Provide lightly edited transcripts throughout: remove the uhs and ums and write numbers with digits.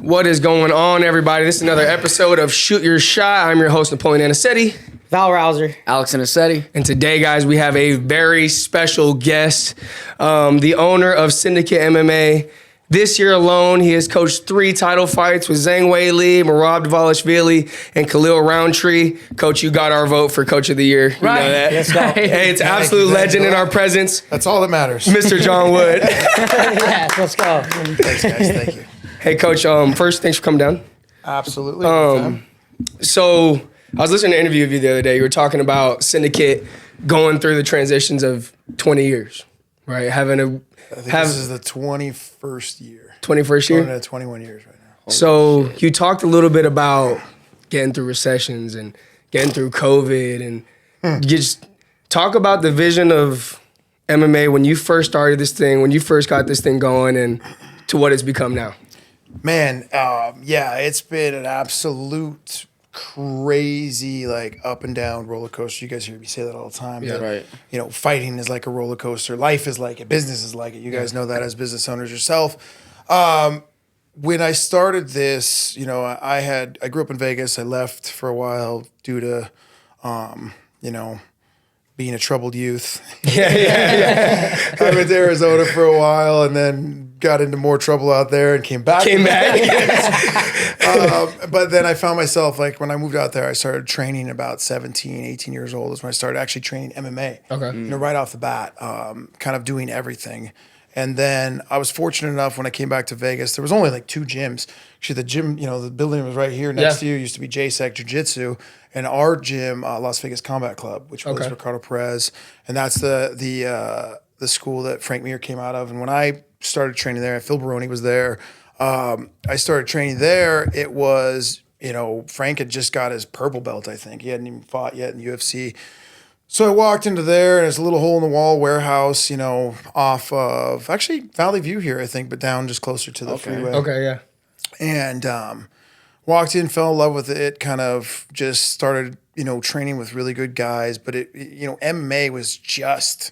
What is going on, everybody? This is another episode of Shoot Your Shot. I'm your host, Napoleon Anicetti. Val Rouser. Alex Anicetti. And today, guys, we have a very special guest, the owner of Syndicate MMA. This year alone, he has coached 3 title fights with Weili, Merab, and Khalil Roundtree. Coach, you got our vote for Coach of the Year. You know that. Let's go. Hey, it's absolute legend in our presence. That's all that matters. Mr. John Wood. Yeah, let's go. Thanks, guys. Thank you. Hey, Coach, first, thanks for coming down. Absolutely. So I was listening to an interview of you the other day. You were talking about Syndicate going through the transitions of 20 years, right? This is the 21st year. 21st year? Going into 21 years right now. So you talked a little bit about getting through recessions and getting through COVID, and you just talk about the vision of MMA when you first started this thing, when you first got this thing going, and to what it's become now. Man, yeah, it's been an absolute crazy, like, up and down roller coaster. You guys hear me say that all the time. Yeah, right. You know, fighting is like a roller coaster. Life is like it. Business is like it. You guys know that as business owners yourself. When I started this, you know, I grew up in Vegas. I left for a while due to, you know, being a troubled youth. Yeah. I went to Arizona for a while and then got into more trouble out there and came back. But then I found myself, like, when I moved out there, I started training about 17, 18 years old is when I started actually training MMA. Okay. You know, right off the bat, kind of doing everything. And then I was fortunate enough when I came back to Vegas, there was only like 2 gyms. Actually, the gym, you know, the building was right here next to you, used to be JSEC Jiu-Jitsu. And our gym, Las Vegas Combat Club, which was Ricardo Perez. And that's the school that Frank Mir came out of. And when I started training there, Phil Baroni was there. I started training there. It was, you know, Frank had just got his purple belt, I think. He hadn't even fought yet in UFC. So I walked into there, and there's a little hole-in-the-wall warehouse, you know, off of, actually, Valley View here, I think, but down just closer to the freeway. Okay, yeah. And walked in, fell in love with it, kind of just started, you know, training with really good guys. But, you know, MMA was just,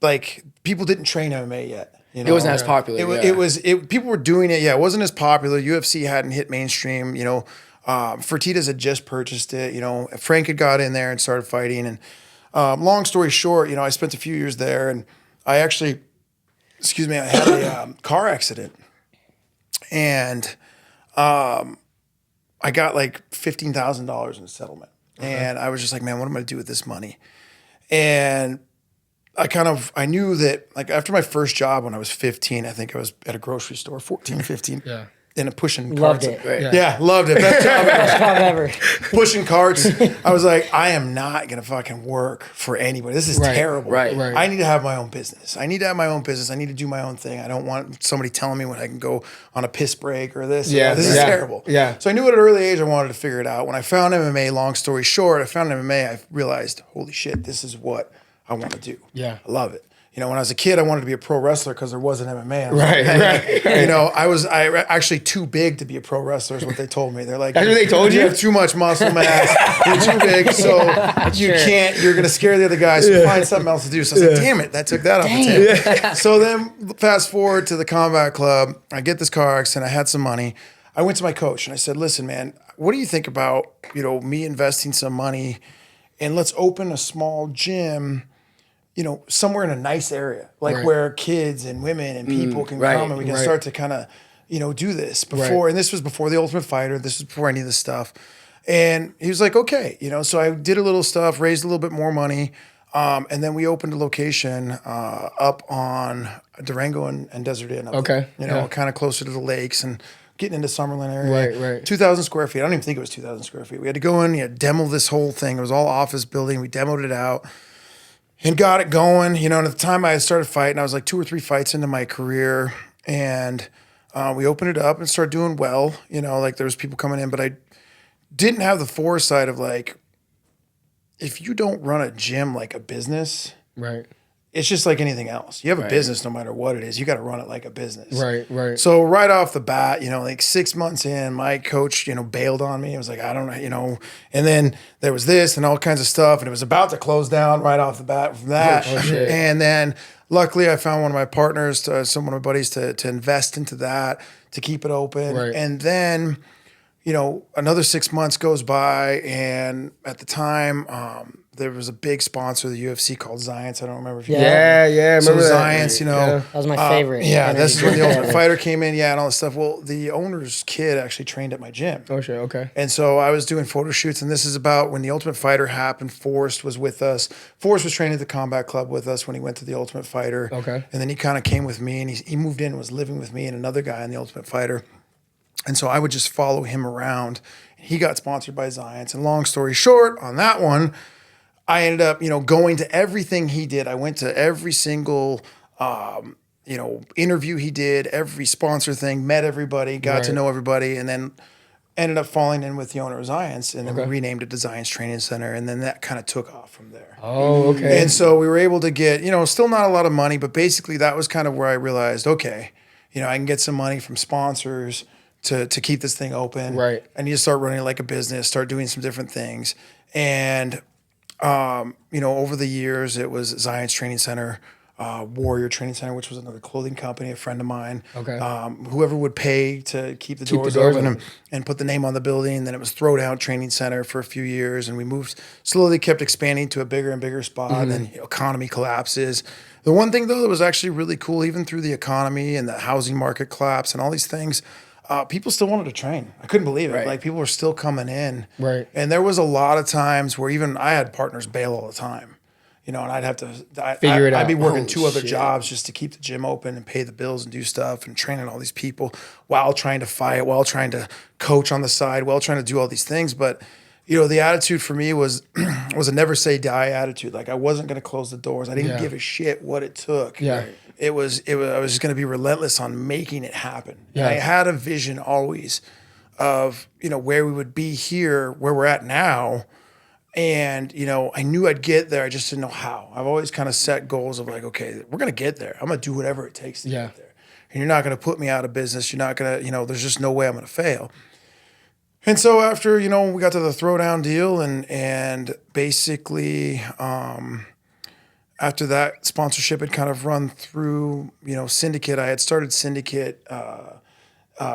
like, people didn't train MMA yet. You know? It wasn't as popular. People were doing it. Yeah, it wasn't as popular. UFC hadn't hit mainstream, you know. Fertitas had just purchased it, you know. Frank had got in there and started fighting. And long story short, you know, I spent a few years there, and I actually, I had a car accident, and I got like $15,000 in a settlement, and I was just like, man, what am I gonna do with this money? And I knew that, like, after my first job when I was 15, I think I was at a grocery store, 14, 15. Yeah. And pushing Loved carts. it. Yeah, loved it. Best job ever. Best job ever. Pushing carts. I was like, I am not going to fucking work for anybody. This is terrible. Right. I need to have my own business. I need to do my own thing. I don't want somebody telling me when I can go on a piss break or this. Yeah. This is terrible. Yeah. So I knew at an early age I wanted to figure it out. When I found MMA, long story short, I realized, holy shit, this is what I want to do. Yeah. I love it. You know, when I was a kid, I wanted to be a pro wrestler because there wasn't MMA. Right. You know, I actually too big to be a pro wrestler is what they told me. They're like, that's what they told you? You have too much muscle mass. You're too big, so you're going to scare the other guys. So find something else to do. So I was like, damn it, that took that off the table. So then fast forward to the combat club. I get this car accident. I had some money. I went to my coach and I said, listen, man, what do you think about, you know, me investing some money and let's open a small gym, you know, somewhere in a nice area, like where kids and women and people can come and we can start to kind of, you know, do this before. And this was before The Ultimate Fighter. This was before any of this stuff. And he was like, okay, you know, so I did a little stuff, raised a little bit more money. And then we opened a location up on Durango and Desert Inn. You know, kind of closer to the lakes and getting into Summerlin area. Right. 2,000 square feet. I don't even think it was 2,000 square feet. We had to go in, demo this whole thing. It was all office building. We demoed it out. And got it going, you know, and at the time I had started fighting, I was like 2 or 3 fights into my career, and we opened it up and started doing well, you know, like there was people coming in, but I didn't have the foresight of, like, if you don't run a gym like a business, it's just like anything else. You have a business no matter what it is. You got to run it like a business. Right. So right off the bat, you know, like 6 months in, my coach, you know, bailed on me. I was like, I don't know, you know. And then there was this and all kinds of stuff. And it was about to close down right off the bat from that. And then luckily, I found one of my partners, some of my buddies, to invest into that, to keep it open. Right. And then, another 6 months goes by, and at the time, there was a big sponsor of the UFC called Zions. I don't remember if you know. Yeah, I So remember that. Zions, Yeah. That was my favorite. Yeah, interview this is when the Ultimate ever. Fighter came in, and all this stuff. Well, the owner's kid actually trained at my gym. Oh shit. Okay. And so I was doing photo shoots, and this is about when the Ultimate Fighter happened. Forrest was with us. Forrest was training at the Combat Club with us when he went to the Ultimate Fighter. Okay. And then he kind of came with me, and he moved in and was living with me and another guy in the Ultimate Fighter. And so I would just follow him around. He got sponsored by Zions. And long story short, on that one, I ended up, going to everything he did. I went to every single, interview he did, every sponsor thing, met everybody, got to Right. know everybody, and then ended up falling in with the owner of Zions, and then we renamed it to Zions Training Center, and then that kind of took off from there. Oh, okay. And so we were able to get, still not a lot of money, but basically that was kind of where I realized, okay, I can get some money from sponsors to keep this thing open. Right. I need to start running it like a business, start doing some different things. And, over the years, it was Zions Training Center, Warrior Training Center, which was another clothing company, a friend of mine. Okay. Whoever would pay to keep the Keep the doors, doors open, open. and put the name on the building. Then it was Throwdown Training Center for a few years, and we slowly kept expanding to a bigger and bigger spot. And then economy collapses. The one thing though that was actually really cool, even through the economy and the housing market collapse and all these things, people still wanted to train. I couldn't believe it. Right. Like people were still coming in. Right. And there was a lot of times where even I had partners bail all the time. And I'd have to Figure it I'd out. be working Oh, 2 other shit. jobs just to keep the gym open and pay the bills and do stuff and training all these people while trying to fight, while trying to coach on the side, while trying to do all these things. But the attitude for me was a never say die attitude. Like I wasn't going to close the doors. I didn't give a shit what it took. Yeah. I was just going to be relentless on making it happen. Yeah. And I had a vision always of, where we would be here, where we're at now. And, I knew I'd get there. I just didn't know how. I've always kind of set goals of like, okay, we're going to get there. I'm going to do whatever it takes to get there. And you're not going to put me out of business. You're not going to, there's just no way I'm going to fail. And so after, we got to the Throwdown deal and basically after that sponsorship had kind of run through, Syndicate, I had started Syndicate,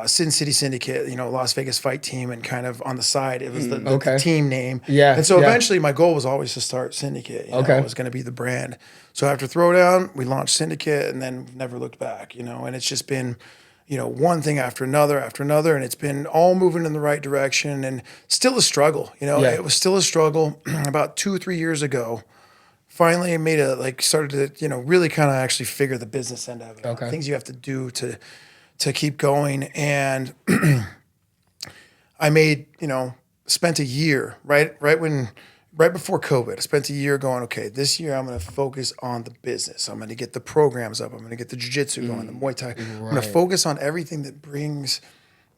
Sin City Syndicate, Las Vegas fight team, and kind of on the side, it was the team name. Yeah, And so yeah. eventually my goal was always to start Syndicate. It was going to be the brand. So after Throwdown, we launched Syndicate and then never looked back, and it's just been, one thing after another, and it's been all moving in the right direction and still a struggle. It was still a struggle. About 2 or 3 years ago, finally I started to, really kind of actually figure the business end of it. Okay. Things you have to do to keep going. And I made, spent a year, right before COVID, I spent a year going, okay, this year I'm going to focus on the business. I'm going to get the programs up. I'm going to get the jiu-jitsu going, the Muay Thai. I'm going to focus on everything that brings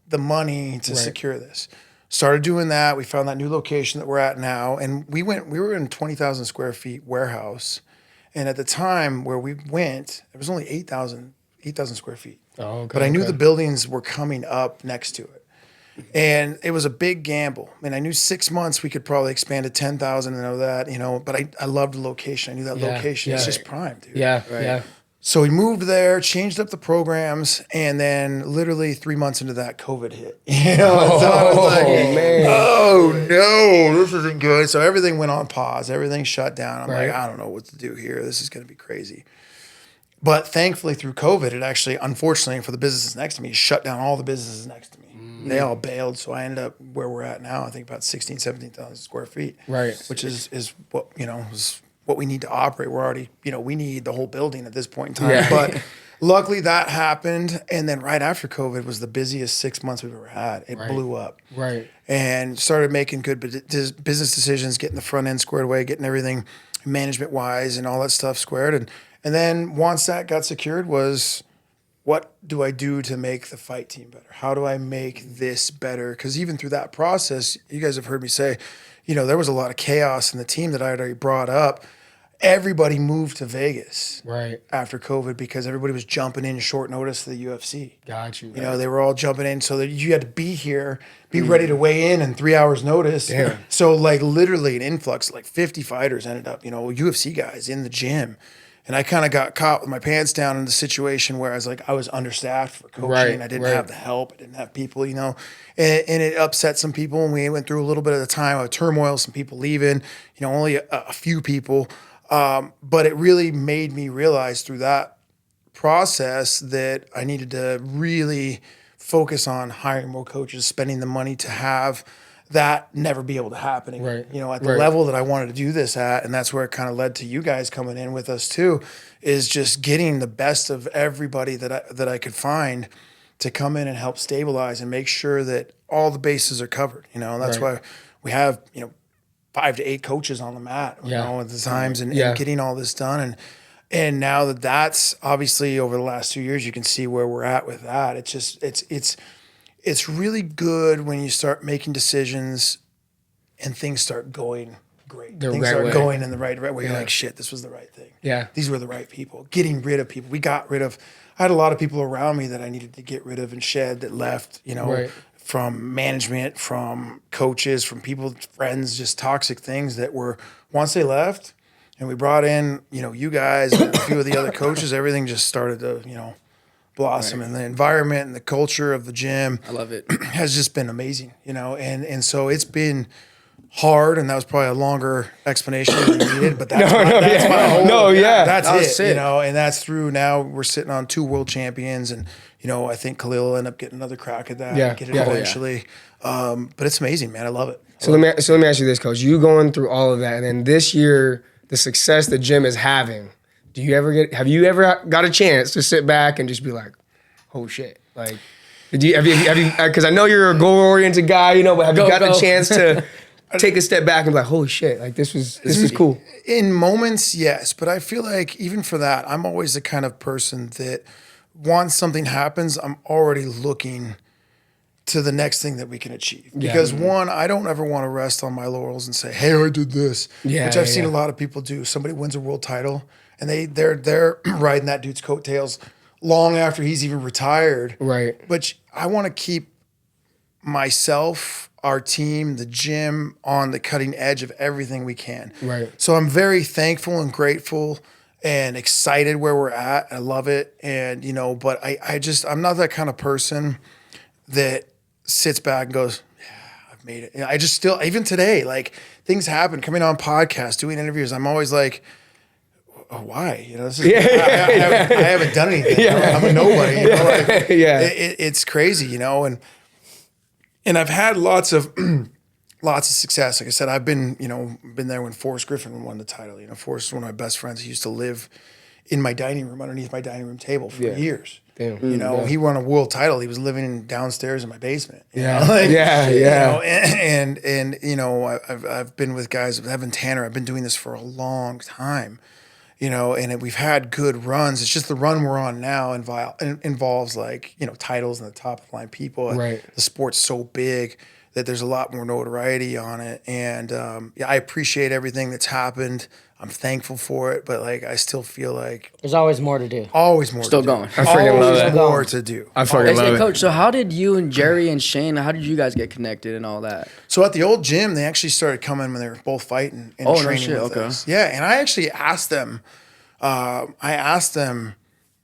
the money to secure this. Started doing that. We found that new location that we're at now. And we were in 20,000 square feet warehouse. And at the time where we went, it was only 8,000 square feet. Oh, okay. But I knew the buildings were coming up next to it. And it was a big gamble. I mean, I knew 6 months we could probably expand to 10,000 and know that, but I loved the location. I knew that location. It's just prime, dude. Yeah. So we moved there, changed up the programs, and then literally 3 months into that, COVID hit. So I was like, man. oh no, this isn't good. So everything went on pause. Everything shut down. I'm Right. like, I don't know what to do here. This is going to be crazy. But thankfully through COVID, it actually, unfortunately for the businesses next to me, shut down all the businesses next to me. They all bailed. So I ended up where we're at now, I think about 16, 17,000 square feet. Right. Which is what, is what we need to operate. We're already, we need the whole building at this point in time. Yeah. But luckily that happened. And then right after COVID was the busiest 6 months we've ever had. It blew up. Right. And started making good business decisions, getting the front end squared away, getting everything management wise and all that stuff squared. And then once that got secured was, what do I do to make the fight team better? How do I make this better? Because even through that process, you guys have heard me say, there was a lot of chaos in the team that I had already brought up. Everybody moved to Vegas after COVID because everybody was jumping in short notice to the UFC. Got you. They were all jumping in so that you had to be here, be ready to weigh in 3 hours notice. Damn. So like literally an influx, like 50 fighters ended up, UFC guys in the gym. And I kind of got caught with my pants down in the situation where I was understaffed for coaching. Right, I didn't right. have the help. I didn't have people, and it upset some people. And we went through a little bit of the time of turmoil, some people leaving, only a few people. But it really made me realize through that process that I needed to really focus on hiring more coaches, spending the money to have that never be able to happen again. Right. At the level that I wanted to do this at, and that's where it kind of led to you guys coming in with us too, is just getting the best of everybody that I could find to come in and help stabilize and make sure that all the bases are covered. And that's why we have 5 to 8 coaches on the mat, at the times, and getting all this done. And now that's obviously over the last 2 years, you can see where we're at with that. It's just it's really good when you start making decisions and things start going great. Things start going in the right way. You're like, shit, this was the right thing. Yeah. These were the right people. Getting rid of people. I had a lot of people around me that I needed to get rid of and shed that left, from management, from coaches, from people, friends, just toxic things that were, once they left and we brought in, you guys and a few of the other coaches, everything just started to, blossom. And the environment and the culture of the gym, I love it, has just been amazing, and so it's been hard, and that was probably a longer explanation than needed, but that's it, and that's through. Now we're sitting on 2 world champions, and I think Khalil will end up getting another crack at that, get it eventually. But it's amazing, man. I love it. So let me ask you this, Coach. You going through all of that, and then this year, the success the gym is having. Have you ever got a chance to sit back and just be like, oh shit, like, have you, because I know you're a goal-oriented guy, but have you gotten a chance to take a step back and be like, holy shit, like this was cool? In moments, yes, but I feel like even for that, I'm always the kind of person that once something happens, I'm already looking to the next thing that we can achieve. Because one, I don't ever want to rest on my laurels and say, hey, I did this, which I've seen a lot of people do. Somebody wins a world title, and they're riding that dude's coattails long after he's even retired. Right. But I want to keep myself, our team, the gym on the cutting edge of everything we can. Right. So I'm very thankful and grateful and excited where we're at. I love it. And, but I'm not that kind of person that sits back and goes, yeah, I've made it. I just still, even today, like things happen, coming on podcasts, doing interviews. I'm always like, oh, why? I haven't done anything. I'm a nobody. It's crazy, and I've had lots of success. Like I said, I've been there when Forrest Griffin won the title. Forrest is one of my best friends. He used to live in my dining room, underneath my dining room table for years. Damn. He won a world title. He was living downstairs in my basement. I've been with guys, Evan Tanner. I've been doing this for a long time. And we've had good runs. It's just the run we're on now involves like, titles and the top of the line people. Right. The sport's so big that there's a lot more notoriety on it. And I appreciate everything that's happened. I'm thankful for it, but like I still feel like there's always more to do. Always more still to going. do. I freaking love Always it. more to do. I fucking love it. Coach, so how did you and Jerry and Shane, how did you guys get connected and all that? So at the old gym, they actually started coming when they were both fighting and training with us. Yeah, and I actually asked them. I asked them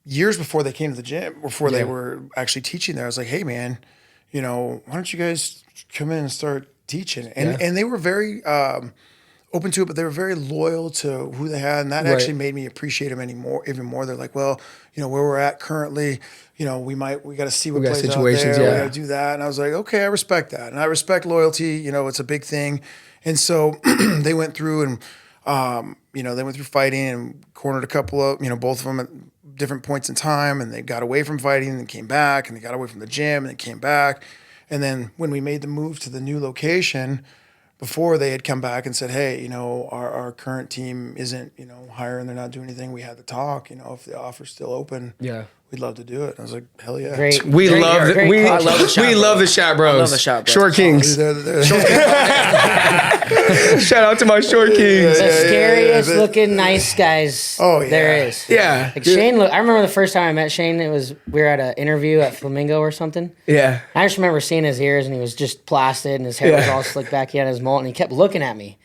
years before they came to the gym, before they were actually teaching there. I was like, hey man, why don't you guys come in and start teaching? And they were very open to it, but they were very loyal to who they had, and that actually made me appreciate them even more. They're like, well, where we're at currently, we got to see what plays out there. We got to do that. And I was like, okay, I respect that, and I respect loyalty. It's a big thing. And so they went through and they went through fighting and cornered a couple of both of them at different points in time, and they got away from fighting and came back, and they got away from the gym and they came back. And then when we made the move to the new location, before they had come back and said, hey, our current team isn't, hiring, they're not doing anything. We had the talk, if the offer's still open, we'd love to do it. And I was like, hell yeah. Great. We love the Shot Bros. I love the Shot Bros. Short Kings. Shout out to my Short Kings. The scariest looking nice guys there is. Yeah. Like Shane, I remember the first time I met Shane, we were at an interview at Flamingo or something. Yeah. I just remember seeing his ears, and he was just plastered, and his hair was all slicked back. He had his mullet, and he kept looking at me.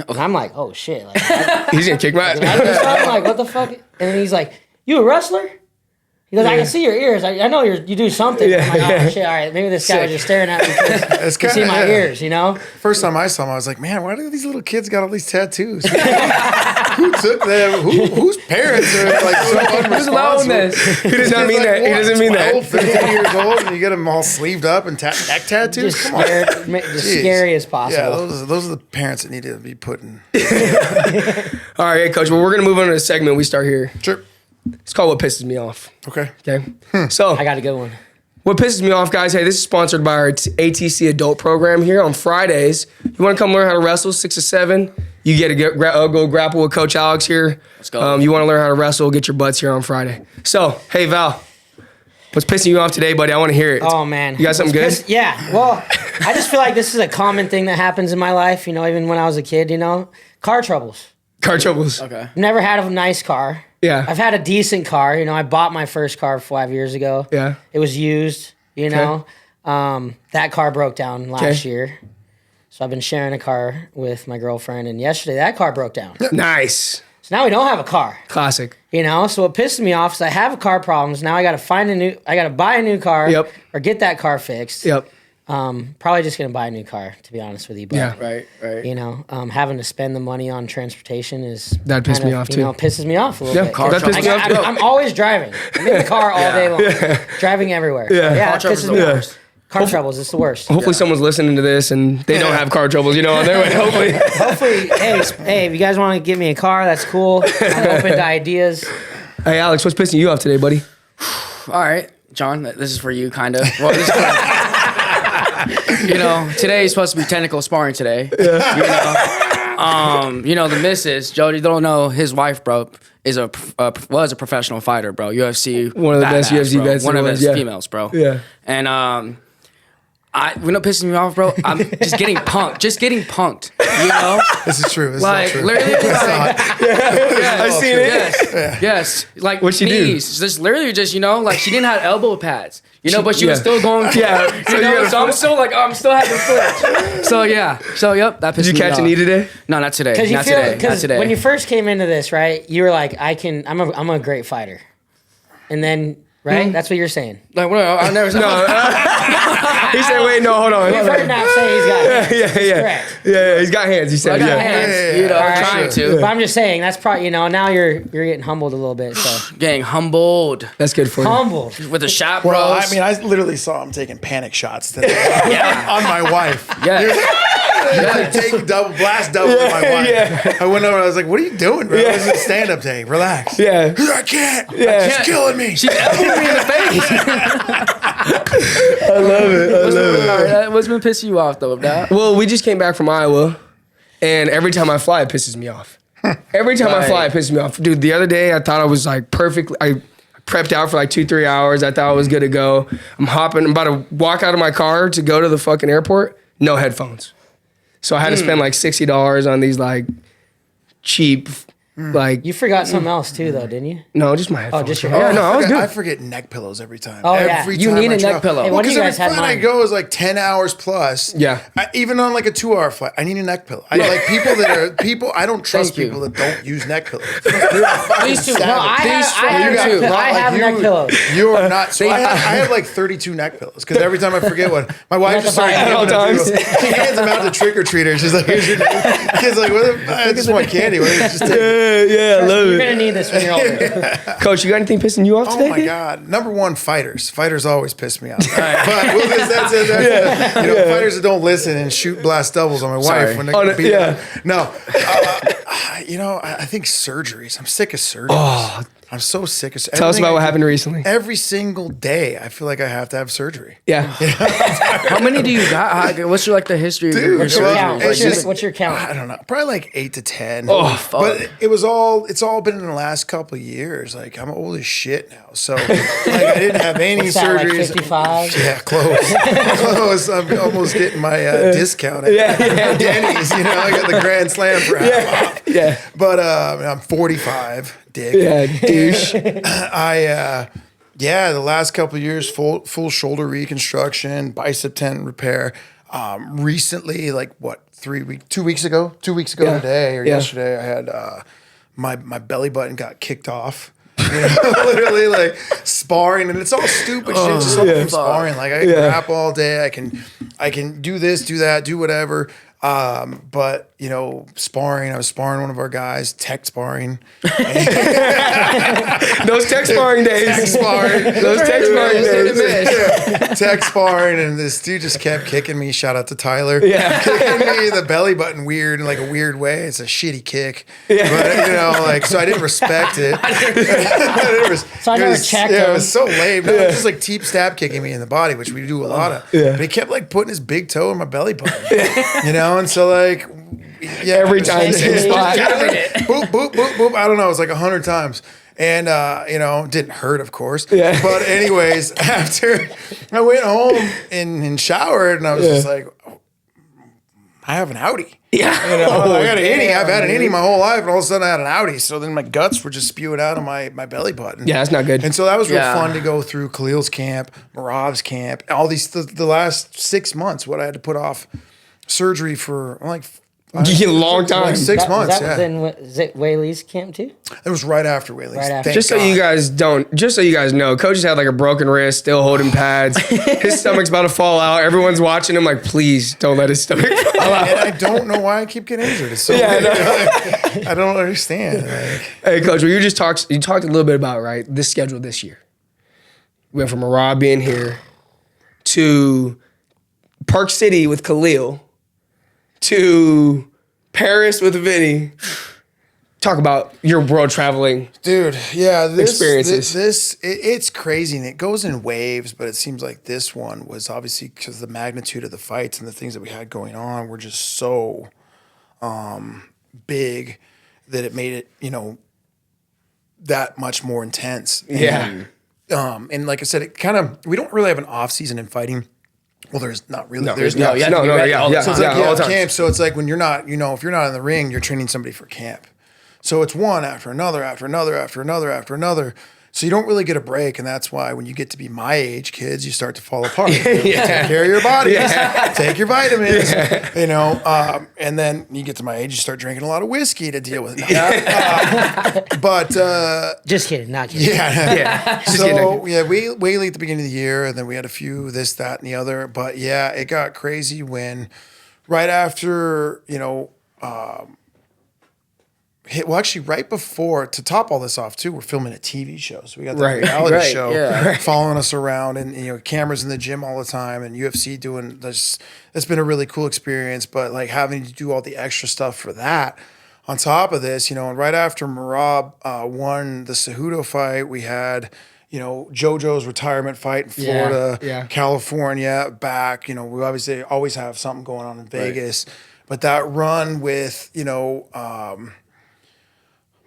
And I'm like, oh shit. Like, He's gonna kick my did I do something? Like, what the fuck? And then he's like, you a wrestler? He goes, I can see your ears. I know you do something. Yeah, I'm like, oh yeah. shit, all right. Maybe this guy was just staring at me because he see my ears, you know? First time I saw him, I was like, man, why do these little kids got all these tattoos? Who took them? Whose parents are like so unresponsible? He does not mean that. He doesn't mean that. 15 years old, and you get them all sleeved up and neck tattoos? Just Come on. scary as possible. Yeah, those are the parents that need to be put in. All right, Coach. Well, we're gonna move on to the segment. We start here. Sure. It's called "What Pisses Me Off." Okay. Okay. So I got a good one. what pisses me off, guys? Hey, this is sponsored by our ATC Adult Program here on Fridays. You want to come learn how to wrestle 6 to 7? You get to go grapple with Coach Alex here. Let's go. You want to learn how to wrestle? Get your butts here on Friday. So, hey Val, what's pissing you off today, buddy? I want to hear it. Oh, man. You got something good? Yeah. Well, I just feel like this is a common thing that happens in my life, you know, even when I was a kid, you know. Car troubles. Car troubles. Okay. Never had a nice car. Yeah. I've had a decent car. You know, I bought my first car 5 years ago. Yeah. It was used, you know. That car broke down last year. So I've been sharing a car with my girlfriend, and yesterday that car broke down. Nice. So now we don't have a car. Classic. You know, so what pisses me off is I have car problems. Now I got to buy a new car. Yep. Or get that car fixed. Yep. Probably just going to buy a new car, to be honest with you. But, Yeah. Right. you know, having to spend the money on transportation is That pissed me off, too. You know, pisses me off a little Yeah, bit. car that pissed me off, too. I'm always driving. I'm in the car all day long, driving everywhere. Yeah. It Car pisses me troubles off. Car troubles, it's the worst. Hopefully someone's listening to this and they don't have car troubles, you know, on their way. Hopefully. Hopefully, hey, if you guys want to give me a car, that's cool. I'm open to ideas. Hey, Alex, what's pissing you off today, buddy? All right, John, this is for you, kind of. Well, this is you know, today is supposed to be technical sparring today. You know, the missus, Jody, don't know his wife, bro, was a professional fighter, bro. UFC, One of the best UFC bro. vets One of there his was, yeah. females, bro. Yeah. And when it pisses me off, bro, I'm just getting punked. Just getting punked. You know? This is true. This Like, is all true. literally, like, I've seen it. yes. Like, What'd she do? knees. Just literally just, you know, like, she didn't have elbow pads. You know, but she was yeah. still going. Yeah. You know, so I'm still like, I'm still having flinch. So, yeah. So, yep, that pissed Did me you catch off. a knee today? No, not today. Because Not today. Not today. when you first came into this, right, you were like, I'm a great fighter. And then, right, that's what you're saying. Like, well, I never He said, wait, no, hold on. You've heard Nap say he's got hands. Yeah. Correct. Yeah, he's got hands, he said. I got Yeah. hands, you know, All right. trying But to. I'm just saying, that's probably, you know, now you're getting humbled a little bit. So Getting humbled That's good for you. humbled. with a shot, bros. Well, I mean, I literally saw him taking panic shots today on my wife. Yes. Like, take blast double with my wife. Yeah. I went over and I was like, what are you doing, bro? This is a stand-up day. Relax. Yeah. I can't. Yeah. She's killing me. She's elbowing me in the face. I love it. What's been pissing you off, though, Dad? Well, we just came back from Iowa, and every time I fly, it pisses me off. Every time I fly, it pisses me off. Dude, the other day, I thought I was like perfectly. I prepped out for like 2-3 hours. I thought I was good to go. I'm about to walk out of my car to go to the fucking airport. No headphones. So I had to spend like $60 on these like cheap, like You forgot something else too, though, didn't you? no, just my headphones. just your yeah, no, I was I good. forget neck pillows every time. Oh, yeah. every You time need I a travel. neck pillow. Hey, Well, when do because you every guys have flight I mine? go is like 10 hours plus. Yeah. Even on like a 2-hour flight, I need a neck pillow. I like I don't trust Thank you. people that don't use neck pillows. You're a fucking These two. savage. No, I have neck pillows. You're not. So I have like 32 neck pillows because every time I forget one, my wife just starts buy giving all them times. to people. She hands them out to trick or treaters. She's like, "Here's your neck." Kid's like, "What? I just want candy. What? Just take it." Yeah, I love You're gonna it. need this when you're older. Coach, you got anything pissing you off today? Oh my God! Number one, fighters. Fighters always piss me off. But that's it. You know, fighters that don't listen and shoot blast doubles on my wife Sorry. when they Oh, no, beat yeah. her. No, you know, I think surgeries. I'm sick of surgeries. I'm so sick of. Tell us about what happened recently. Every single day, I feel like I have to have surgery. Yeah. How many do you got? What's your, like, the history of your Dude, Your well, count. it's just- What's your count? I don't know, probably like 8 to 10. Oh, fuck. But it's all been in the last couple of years. Like I'm old as shit now, so like I didn't have any What's that, like surgeries. 55? Yeah, close. I'm almost getting my discount at Denny's. You know, I got the Grand Slam for half off. Yeah. But I'm 45, dick. Yeah, douche. The last couple of years, full shoulder reconstruction, bicep tendon repair. Recently, like what, 2 weeks ago today or yesterday, I had my belly button got kicked off. Literally like sparring, and it's all stupid shit. Just something from sparring. Like I can rap all day. I can do this, do that, do whatever. But sparring. I was sparring one of our guys, tech sparring. Those tech sparring days. Tech sparring. Those tech sparring days. Tech sparring, and this dude just kept kicking me. Shout out to Tyler. Yeah. Kicking me the belly button weird in like a weird way. It's a shitty kick. Yeah. But so I didn't respect it. So I never checked him. It was so lame. No, it was just like teep stab kicking me in the body, which we do a lot of. Yeah. But he kept like putting his big toe in my belly button. And so like every time same spot. Boop, boop, boop, boop. I don't know. It was like 100 times. And, didn't hurt, of course. Yeah. But anyways, after I went home and showered, and I was just like, oh, I have an outie. Yeah. I got an innie. I've had an innie my whole life, and all of a sudden I had an outie. So then my guts were just spewing out of my belly button. Yeah, that's not good. And so that was real fun to go through Khalil's camp, Merab's camp, all these, the last 6 months, what I had to put off surgery for like a long time. Like 6 months, Was it Weili's camp too? It was right after Weili's. Right after. Just so you guys know, Coach has had like a broken wrist, still holding pads. His stomach's about to fall out. Everyone's watching him like, please don't let his stomach fall out. And I don't know why I keep getting injured. It's so weird. I don't understand. Hey, Coach, well, you talked a little bit about, right, this schedule this year. We went from Merab being here to Park City with Khalil to Paris with Vinny. Talk about your world traveling, dude. Yeah, experiences. It's crazy, and it goes in waves. But it seems like this one was obviously because the magnitude of the fights and the things that we had going on were just so big that it made it that much more intense. Yeah. And like I said, we don't really have an off season in fighting. Well, there's not really. No, there's no, not. yeah, So So it's like all the time. camp. So it's like when you're not, if you're not in the ring, you're training somebody for camp. So it's one after another, after another, after another, after another. So you don't really get a break, and that's why when you get to be my age, kids, you start to fall apart. Take care of your bodies, take your vitamins, and then you get to my age, you start drinking a lot of whiskey to deal with it. But just kidding, not kidding. Weili at the beginning of the year, and then we had a few this, that, and the other. But yeah, it got crazy when right after right before, to top all this off too, we're filming a TV show. So we got the reality show following us around, and cameras in the gym all the time, and UFC doing this. It's been a really cool experience, but like having to do all the extra stuff for that on top of this, and right after Merab won the Cejudo fight, we had JoJo's retirement fight in Florida, California, back. We obviously always have something going on in Vegas, but that run with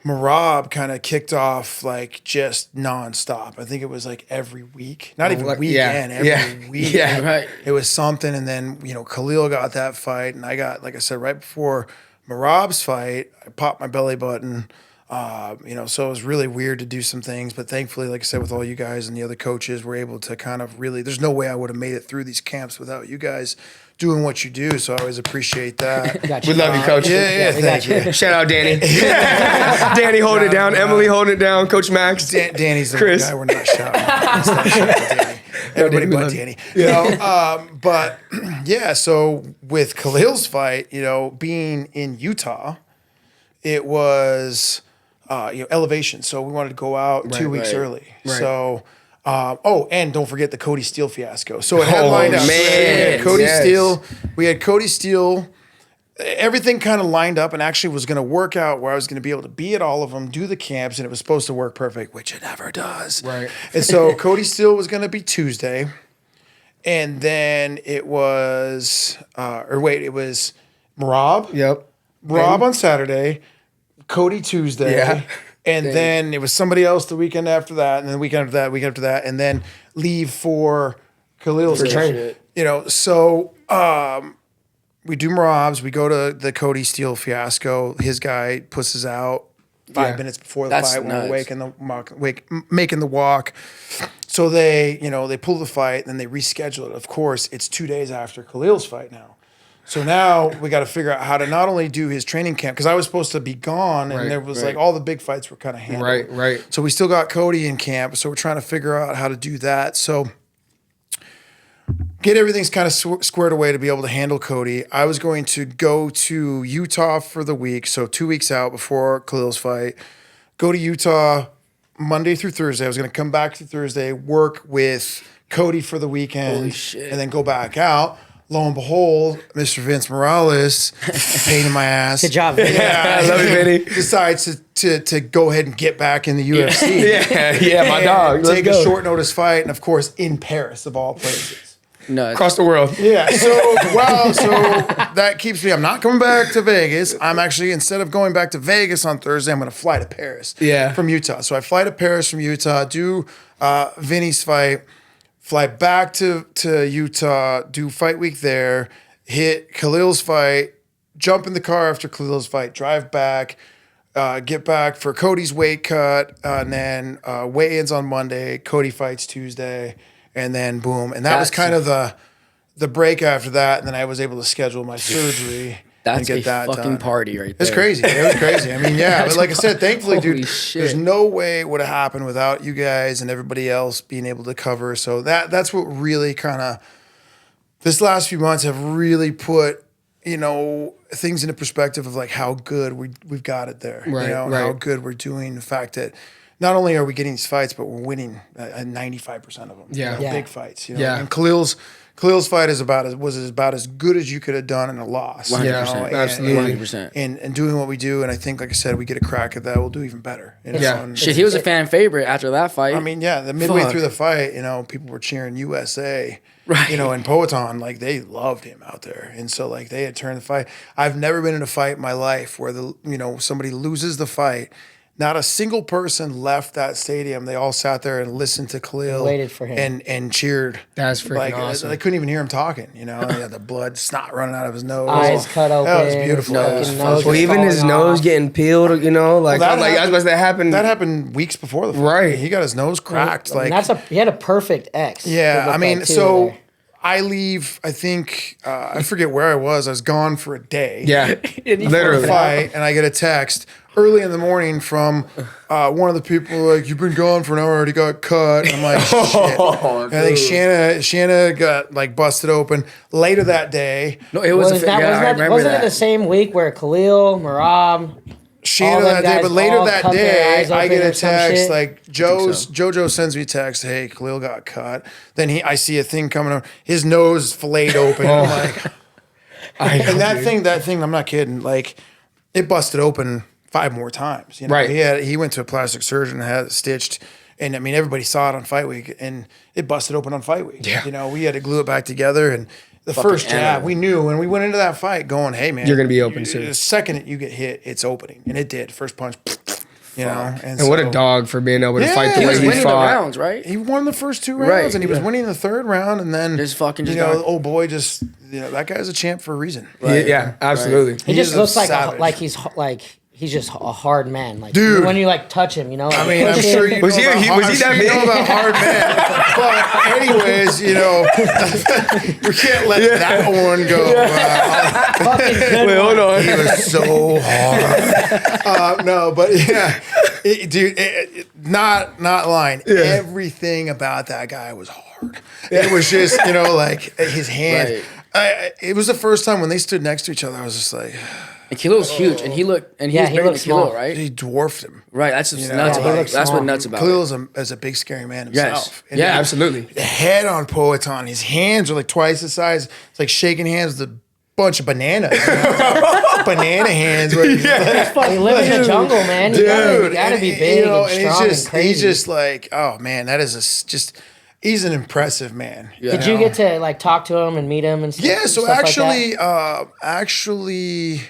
Merab kind of kicked off like just nonstop. I think it was like every week, not even weekend, every week. Yeah, right. It was something. And then, Khalil got that fight, and I got, like I said, right before Merab's fight, I popped my belly button. So it was really weird to do some things, but thankfully, like I said, with all you guys and the other coaches, we're able to kind of really, there's no way I would have made it through these camps without you guys doing what you do. So I always appreciate that. We love you, Coach. Thank you. Shout out Danny. Danny holding it down. Emily holding it down. Coach Max. Danny's the Chris. guy we're not shouting. Let's not shout out Danny. Everybody but Danny. But yeah, so with Khalil's fight, being in Utah, it was elevation. So we wanted to go out 2 weeks early. Right. So and don't forget the Cody Steele fiasco. So it had lined up. Man. Steele. We had Cody Steele. Everything kind of lined up and actually was going to work out where I was going to be able to be at all of them, do the camps, and it was supposed to work perfect, which it never does. Right. And so Cody Steele was going to be Tuesday. And then it was, it was Merab. Yep. Merab on Saturday, Cody Tuesday. Yeah. And then it was somebody else the weekend after that, and then the weekend after that, and then leave for Khalil's training. So we do Merab's, we go to the Cody Steele fiasco. His guy pusses out 5 minutes before the That's fight when nuts. we're making the walk. So they pull the fight and then they reschedule it. Of course, it's 2 days after Khalil's fight now. So now we got to figure out how to not only do his training camp, because I was supposed to be gone and there was like all the big fights were kind of handled. Right. So we still got Cody in camp. So we're trying to figure out how to do that. So get everything's kind of squared away to be able to handle Cody. I was going to go to Utah for the week. So 2 weeks out before Khalil's fight, go to Utah Monday through Thursday. I was going to come back to Thursday, work with Cody for the weekend, Holy shit. and then go back out. Lo and behold, Mr. Vince Morales, pain in my ass. Good job, Vinny. Yeah, I love you, Vinny. Decides to go ahead and get back in the UFC. Yeah, my dog. Let's Take go. a short notice fight, and of course, in Paris, of all places. Nuts. Across the world. Yeah. So that keeps me. I'm not coming back to Vegas. I'm actually, instead of going back to Vegas on Thursday, I'm going to fly to Paris. Yeah. From Utah. So I fly to Paris from Utah, do Vinny's fight, fly back to Utah, do fight week there, hit Khalil's fight, jump in the car after Khalil's fight, drive back, get back for Cody's weight cut, and then weigh-ins on Monday. Cody fights Tuesday. And then boom, and that was kind of the break after that. And then I was able to schedule my surgery and That's get a that fucking done. party right there. It's crazy. It was crazy. I mean, yeah, but like I said, thankfully, Holy dude, shit. there's no way it would have happened without you guys and everybody else being able to cover. So that's what really kind of this last few months have really put things into perspective of like how good we've got it there. Right, and how good we're doing. The fact that not only are we getting these fights, but we're winning 95% of them. Yeah. Big fights. Yeah. And Khalil's fight was about as good as you could have done in a loss. 100%. Absolutely. 100%. And doing what we do, and I think, like I said, we get a crack at that, we'll do even better. Yeah. And Shit, he was a fan favorite after that fight. I mean, yeah, the midway Fuck. through the fight, people were cheering USA. Right. And Poetan, like, they loved him out there. And so, like, they had turned the fight. I've never been in a fight in my life where somebody loses the fight. Not a single person left that stadium. They all sat there and listened to Khalil. Waited for him. And cheered. That's freaking like, awesome. I couldn't even hear him talking, He had the blood, snot running out of his nose. Eyes cut open. That was beautiful. That was fucking fucking- nose Well, was even his falling nose off. getting peeled, like, that I was that happened. That happened weeks before the fight. Right. He got his nose cracked. And Like, he had a perfect X. yeah, it looked I mean, like, too, so there. I leave, I think, I forget where I was. I was gone for a day. Yeah, For a literally. fight, and I get a text early in the morning from one of the people like, "You've been gone for an hour, already got cut." And I'm like, "Shit." And I think Shanna got like busted open later that day. no, it was. Wasn't that. it the same week where Khalil, Merab, Shanna all them that day, guys but later all that cut their day, eyes I open get a or some text shit? like JoJo sends me a text, "Hey, Khalil got cut." Then I see a thing coming up, his nose filleted open. I'm like, and that thing, I'm not kidding. Like, it busted open 5 more times. Right. He went to a plastic surgeon and had it stitched. And I mean, everybody saw it on fight week, and it busted open on fight week. Yeah. We had to glue it back together. And the first jab, animal. we knew when we went into that fight, going, "Hey, man, You're gonna be open soon." The second you get hit, it's opening, and it did. First punch, And And what so- a dog for being able to Yeah, fight the he way was he winning the fought. rounds, right? He won the first 2 rounds, Right, and he was winning the 3rd round, and then Just fucking just the got- old boy just that guy's a champ for a reason. Yeah, absolutely. He just is a looks savage. he's just a hard man. Like, Dude. when you like touch him, I mean, I'm sure you Was know he- about, was he I'm that sure you big? know about hard man. But anyways, we can't let that one go. Wait, hold on. He was so hard. No, but yeah, dude, not lying. Everything about that guy was hard. It was just, like his hand. Right. It was the first time when they stood next to each other. I was just like, And Khalil's huge, and he was he bigger than looks Khalil, small. right? he dwarfed him. Right. That's what's know, nuts he about it. looks That's what small. nuts about Khalil it. is a big, scary man Yes. himself. And Yeah, Absolutely. the head on Poetan, his hands are like twice the size. It's like shaking hands with a bunch of bananas. Banana hands. Where You live in the jungle, man. You gotta be big and strong and crazy. he's just like, oh man, that is he's an impressive man. Did you get to like talk to him and meet him and stuff? Yeah, so stuff actually,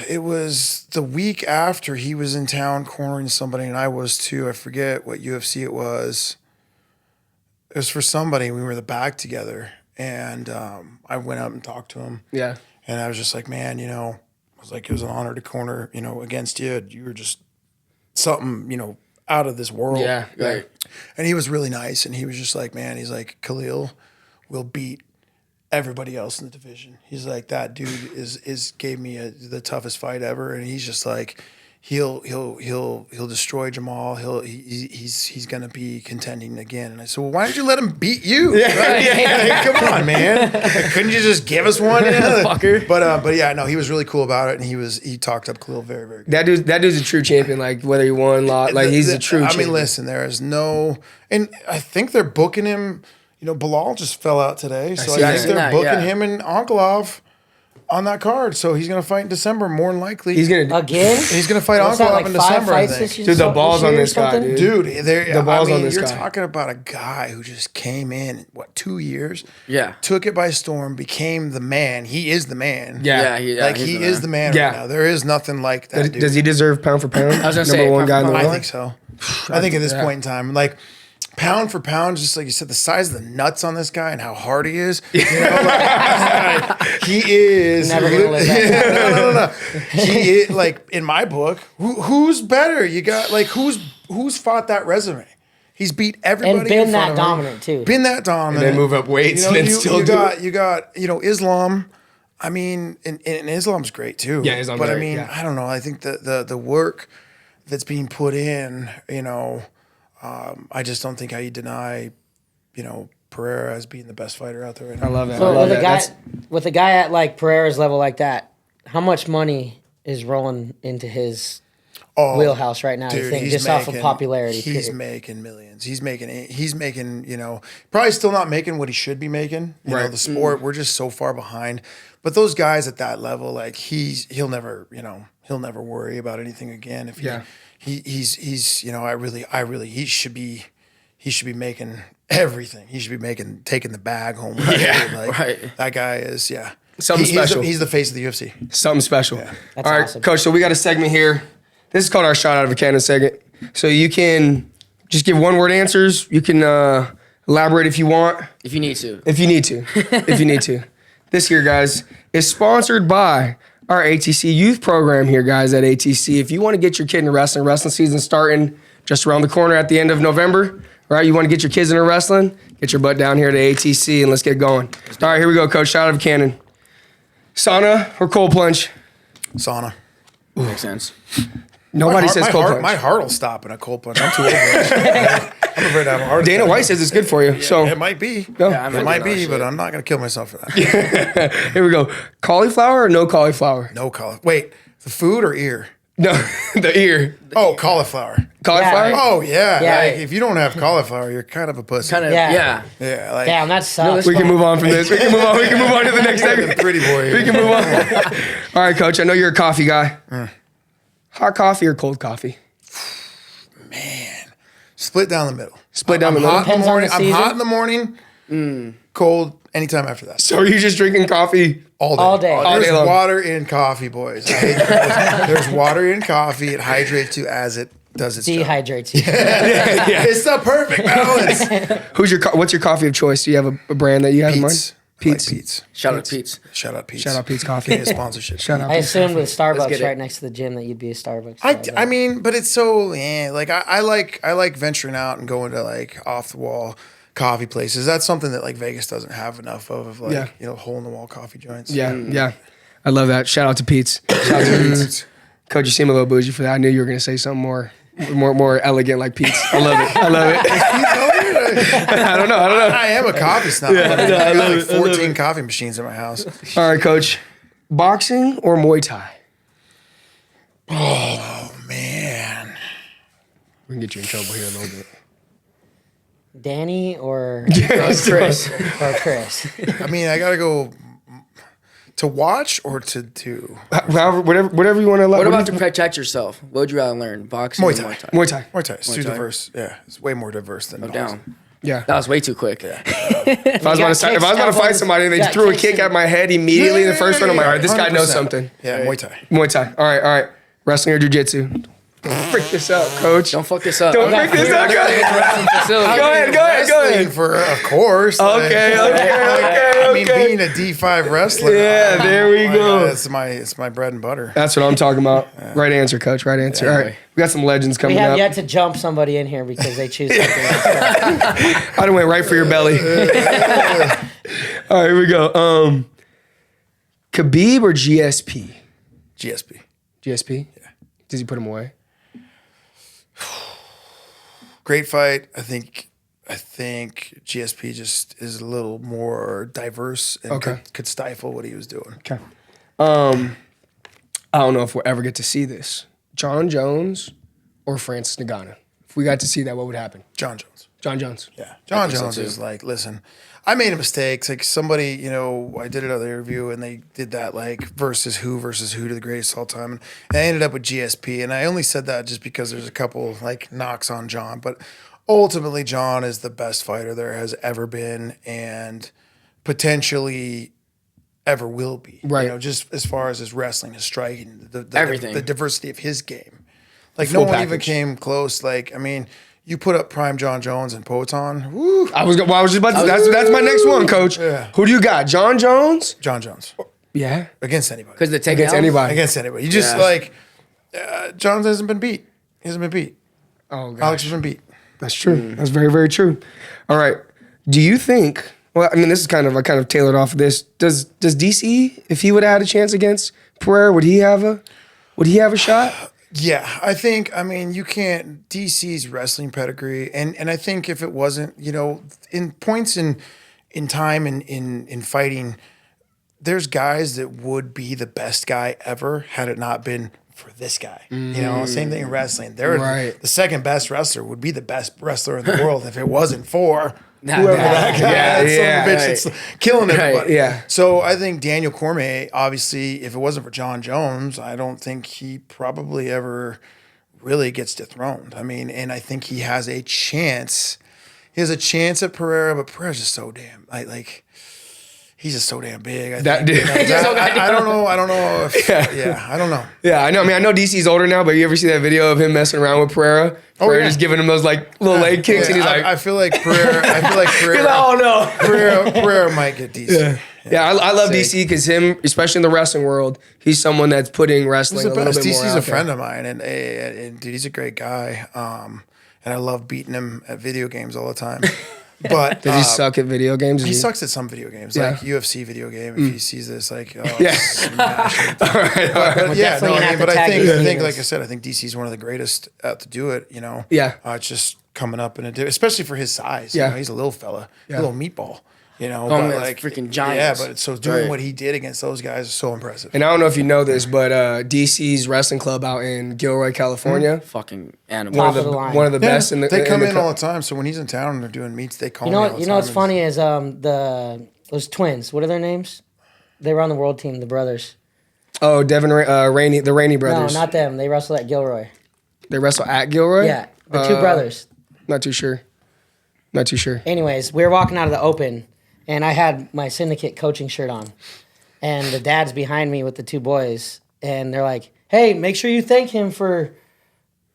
it was the week after he was in town cornering somebody, and I was too. I forget what UFC it was. It was for somebody. We were in the back together, and I went up and talked to him. Yeah. And I was just like, man, I was like, it was an honor to corner, against you. You were just something, out of this world. Yeah, right. And he was really nice. And he was just like, man, he's like, Khalil will beat everybody else in the division. He's like, that dude gave me the toughest fight ever. And he's just like, he'll destroy Jamal. He's gonna be contending again. And I said, well, why didn't you let him beat you? Yeah, Like, come on, man. Like, couldn't you just give us one? Fucker. But yeah, no, he was really cool about it, and he talked up Khalil very, very good. That dude's a true champion. Like whether he won, lost, like he's a true champion. I mean, listen, there is no, and I think they're booking him. Bilal just fell out today, so I think they're booking him and Onkolov on that card. So he's going to fight in December, more than likely. He's gonna Again? He's going to fight What's that, Onkolov like in 5 December, I fights think. this year? Dude, the balls on this guy, something? dude. The balls on this guy. You're talking about a guy who just came in, 2 years? Yeah. Took it by storm, became the man. He is the man. Yeah. He is the man Yeah. right now. There is nothing like that, dude. Does he deserve pound for pound? I was gonna Number say, one guy in the pound for world. I think so. I think at this point in time, like pound for pound, just like you said, the size of the nuts on this guy and how hard he is. He is Never gonna live that no. He is, like, in my book. Who's better? You got like who's fought that resume? He's beat everybody And been in front that of dominant, him. too. Been that dominant. And then move up weights and then still do it. You got Islam. I mean, and Islam's great too. Yeah, Islam's but I great, mean, yeah. I don't know. I think the work that's being put in, I just don't think how you deny, Pereira as being the best fighter out there right now. I love that. So I love with that. with a guy at like Pereira's level like that, how much money is rolling into his wheelhouse right now? Dude, you think he's just off of popularity? He's period? making millions. He's making, probably still not making what he should be making. Right. The sport, we're just so far behind. But those guys at that level, like he'll never worry about anything again. If he's he should be making everything. He should be taking the bag home. right. That guy is, Something special. He's the face of the UFC. Something special. That's All right, awesome. Coach, so we got a segment here. This is called our shot out of a cannon segment. So you can just give one-word answers. You can elaborate if you want. If you need to. If you need to. This here, guys, is sponsored by our ATC youth program here, guys, at ATC. If you want to get your kid into wrestling season starting just around the corner at the end of November, right? You want to get your kids into wrestling? Get your butt down here to ATC and let's get going. All right, here we go, Coach. Shot out of a cannon. Sauna or cold plunge? Sauna. Makes sense. Nobody says cold plunge. My heart will stop in a cold plunge. I'm too old for that. I'm afraid to have a heart Dana attack. White says it's good for you. So It might be. Yeah, it might be, shit. but I'm not going to kill myself for that. here we go. Cauliflower or no cauliflower? No cauliflower. Wait, the food or ear? No, the ear. Oh, cauliflower. Cauliflower? Yeah. Oh, yeah. Yeah. Like, if you don't have cauliflower, you're kind of a pussy. Kind of, Yeah. yeah. Like, Damn, that sucks. We can move on from this. We can move on. We can move on to the next segment. pretty boy. We can move on. All right, Coach. I know you're a coffee guy. Hot coffee or cold coffee? Split down the middle. Split down the middle. Hot in the Depends on morning. the I'm season. hot in the morning. Cold anytime after that. So are you just drinking coffee? All day. All day. All day There's long. water in coffee, boys. I hate that. There's water in coffee. It hydrates you as it does its job. Dehydrates you. It's the perfect balance. What's your coffee of choice? Do you have a brand that you have in mind? Pete's. Pete's. I like Pete's. Shout out Pete's. Shout out Pete's. Shout out Pete's Coffee. Getting a sponsorship. Shout out I Pete's. assumed with get Starbucks it. right next to the gym that you'd be a Starbucks guy. I mean, but it's so like I like venturing out and going to like off the wall coffee places. That's something that like Vegas doesn't have enough of like hole in the wall coffee joints. Yeah. I love that. Shout out to Pete's. Shout out to Pete's. Coach, you seem a little bougie for that. I knew you were going to say something more elegant like Pete's. I love it. I don't know. I am a coffee snob. I got like 14 coffee machines in my house. All right, Coach. Boxing or Muay Thai? Oh man. We can get you in trouble here a little bit. Danny or Chris. Chris? I mean, I gotta go to watch or to do. However, whatever you want to. What about to protect yourself? What would you rather learn? Boxing Muay or Thai. Muay Thai? Muay Thai? Muay Thai. It's too Thai? diverse. Yeah, it's way more diverse than boxing. Down. Yeah. That was way too quick. If I was about to fight somebody and they got threw a kicks kick and- at my head immediately in the first round, I'm like, all right, this guy knows 100%. something. Yeah, Muay Thai. Muay Thai. All right. Wrestling or jiu-jitsu? Don't freak this up, Coach. Don't fuck this up. Don't freak this up, Coach. Go ahead. Wrestling of course. Okay. I mean, being a D5 wrestler. Yeah, there we go. It's my bread and butter. That's what I'm talking about. Right answer, coach. Right answer. All right. We got some legends We coming have up. yet to jump somebody in here because they choose something else. I done went right for your belly. All right, here we go. Khabib or GSP? GSP. GSP? Yeah. Does he put him away? Great fight. I think GSP just is a little more diverse and could stifle what he was doing. Okay. I don't know if we'll ever get to see this. John Jones or Francis Ngannou? If we got to see that, what would happen? John Jones. John Jones. Yeah. John Jones is like, listen, I made a mistake. It's like somebody, I did another interview and they did that like versus who to the greatest of all time. And I ended up with GSP. And I only said that just because there's a couple like knocks on John. But ultimately, John is the best fighter there has ever been and potentially ever will be. Right. Just as far as his wrestling, his striking, Everything. the diversity of his game. Like Full no one even package. came close. Like, I mean, you put up prime John Jones and Poton. Woo. I was just about to. That's my next one, coach. Yeah. Who do you got? John Jones? John Jones. Yeah. Against anybody. Because the takedown. Against anybody. Against anybody. You just Jones hasn't been beat. He hasn't been beat. Oh, gosh. Alex has been beat. That's true. That's very, very true. All right. Do you think? Well, I mean, this is kind of tailored off of this. Does DC, if he would have had a chance against Pereira, would he have a shot? Yeah, I mean, you can't DC's wrestling pedigree, and I think if it wasn't, in points in time in fighting, there's guys that would be the best guy ever had it not been for this guy. Same thing in wrestling. The second best wrestler would be the best wrestler in the world if it wasn't for whoever that guy. That son of a bitch that's killing everybody. yeah. So I think Daniel Cormier, obviously, if it wasn't for John Jones, I don't think he probably ever really gets dethroned. I mean, and I think he has a chance. He has a chance at Pereira, but Pereira's just so damn he's just so damn big. I don't know. I don't know. I don't know. Yeah, I know. I mean, I know DC's older now, but you ever see that video of him messing around with Pereira? Pereira just giving him those like little leg kicks, and he's like, I feel like Pereira. he's like, oh no. Pereira might get DC. Yeah, I love DC because him, especially in the wrestling world, he's someone that's putting wrestling a little bit more DC's out a friend there. of mine, and dude, he's a great guy. And I love beating him at video games all the time. But Does he suck at video games? He sucks at some video games, like UFC video game. If he sees this, like, All right. But yeah, no, definitely I mean, gonna have to but tag I his think, penis. like I said, I think DC's one of the greatest to do it. Yeah. It's just coming up in especially for his size. Yeah. He's a little fella, a little meatball. But man, like freaking giants. Yeah, but so doing what he did against those guys is so impressive. And I don't know if you know this, but DC's wrestling club out in Gilroy, California, Fucking animal. Top of the line. one of the best in the. They come the in all the time. So when he's in town and they're doing meets, they call me all the time. What's funny is those twins. What are their names? They were on the world team, the brothers. Oh, Devin Rainey, the Rainey brothers. No, not them. They wrestle at Gilroy. They wrestle at Gilroy. Yeah, the two brothers. Not too sure. Anyways, we were walking out of the open, and I had my Syndicate coaching shirt on, and the dad's behind me with the two boys, and they're like, "Hey, make sure you thank him for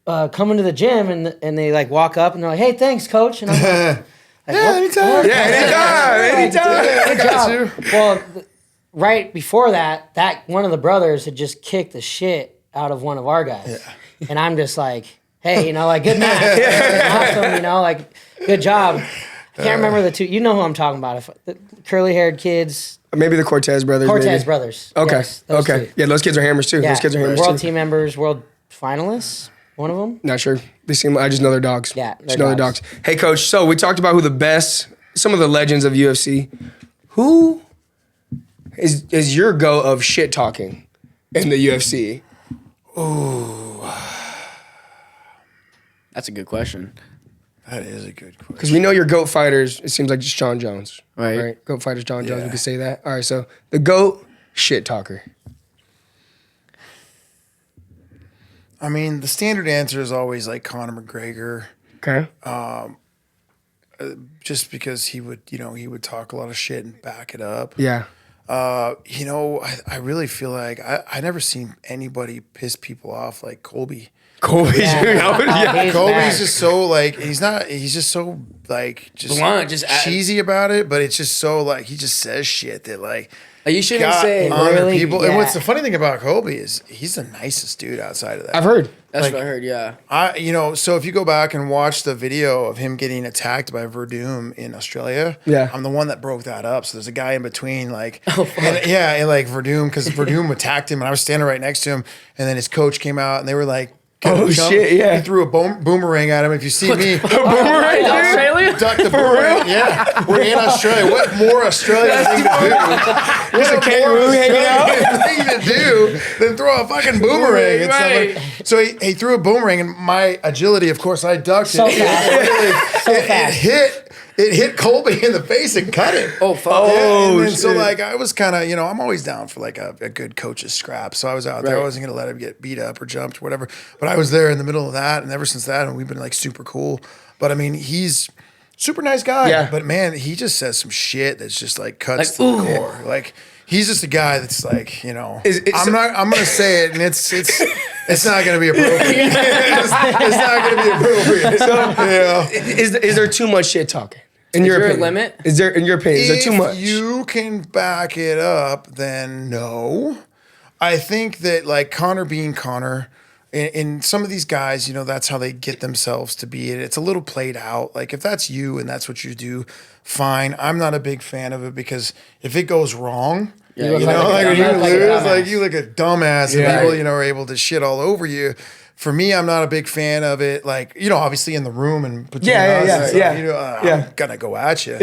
coming to the gym," and they like walk up and they're like, "Hey, thanks, coach," and I'm like, anytime. Anytime. Good job. Well, right before that one of the brothers had just kicked the shit out of one of our guys, and I'm just like, "Hey, like good match, awesome, like good job." I can't remember the two. You know who I'm talking about? The curly-haired kids. Maybe the Cortez brothers. Cortez maybe. brothers. Okay. Yes, those Okay. two. Yeah, those kids are hammers too. Yeah. Those kids are hammers World too. team members, world finalists. One of them. Not sure. They seem. I just know they're dogs. Yeah, just they're know they're dogs. dogs. Hey, coach. So we talked about who the best. Some of the legends of UFC. Who is your go of shit talking in the UFC? That's a good question. That is a good question. Because we know your GOAT fighters, it seems like just John Jones. Right. GOAT fighters, John Jones, Yeah. we could say that. All right, so the GOAT shit talker. I mean, the standard answer is always like Conor McGregor, Okay. just because he would talk a lot of shit and back it up. Yeah. I really feel like I never seen anybody piss people off like Colby. Kobe. He's Kobe's bad. just so like he's just so like just Blunt, just cheesy about it, but it's just so like he just says shit that like you shouldn't got say. under Really? people. And Yeah. what's the funny thing about Kobe is he's the nicest dude outside of that. I've heard. That's like- what I heard. Yeah. So if you go back and watch the video of him getting attacked by Verdum in Australia, Yeah. I'm the one that broke that up. So there's a guy in between, like, and like Verdum, because Verdum attacked him, and I was standing right next to him, and then his coach came out, and they were like, Oh, shit, yeah. He threw a boomerang at him. If you see me, Boomerang, dude? Australia? duck the boomerang. Yeah, we're in Australia. What more Australian thing to do? There's a kangaroo hanging out. Thing to do than throw a fucking boomerang at Right. someone. So he threw a boomerang, and my agility, of course, I ducked So it. fast. It hit Colby in the face and cut him. Oh fuck. Oh, And so shit. like I was kind of, I'm always down for like a good coach's scrap. So I was out there. I Right. wasn't gonna let him get beat up or jumped or whatever. But I was there in the middle of that, and ever since that, and we've been like super cool. But I mean, he's super nice guy. Yeah. But man, he just says some shit that's just like cuts Like, to the ooh. core. Like he's just a guy that's like, It's- I'm gonna say it, and it's not gonna be appropriate. it's not gonna be appropriate. Is there too much shit talking? In Is your there a opinion? limit? Is there, in your opinion, is there too much? If you can back it up, then no. I think that like Connor being Connor, and some of these guys, that's how they get themselves to be. It's a little played out. Like if that's you and that's what you do, fine. I'm not a big fan of it because if it goes wrong, Yeah, look you like know, a like when you dumbass. lose, like you look a dumbass, Yeah. and people, are able to shit all over you. For me, I'm not a big fan of it. Like, obviously in the room and between Yeah, us, yeah, and yeah. stuff, Yeah. I'm gonna go at you.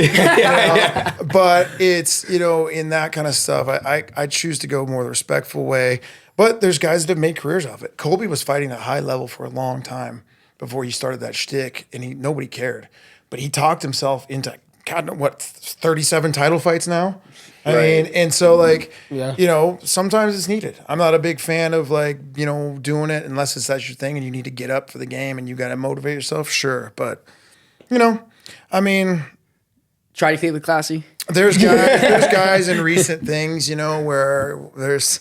But it's, in that kind of stuff, I choose to go more the respectful way. But there's guys that have made careers off it. Colby was fighting at a high level for a long time before he started that shtick, and nobody cared. But he talked himself into, God, 37 title fights now? I mean, and so like, sometimes it's needed. I'm not a big fan of like, doing it unless that's your thing and you need to get up for the game and you got to motivate yourself. Sure. But, I mean, Try to keep it classy. there's guys in recent things, where there's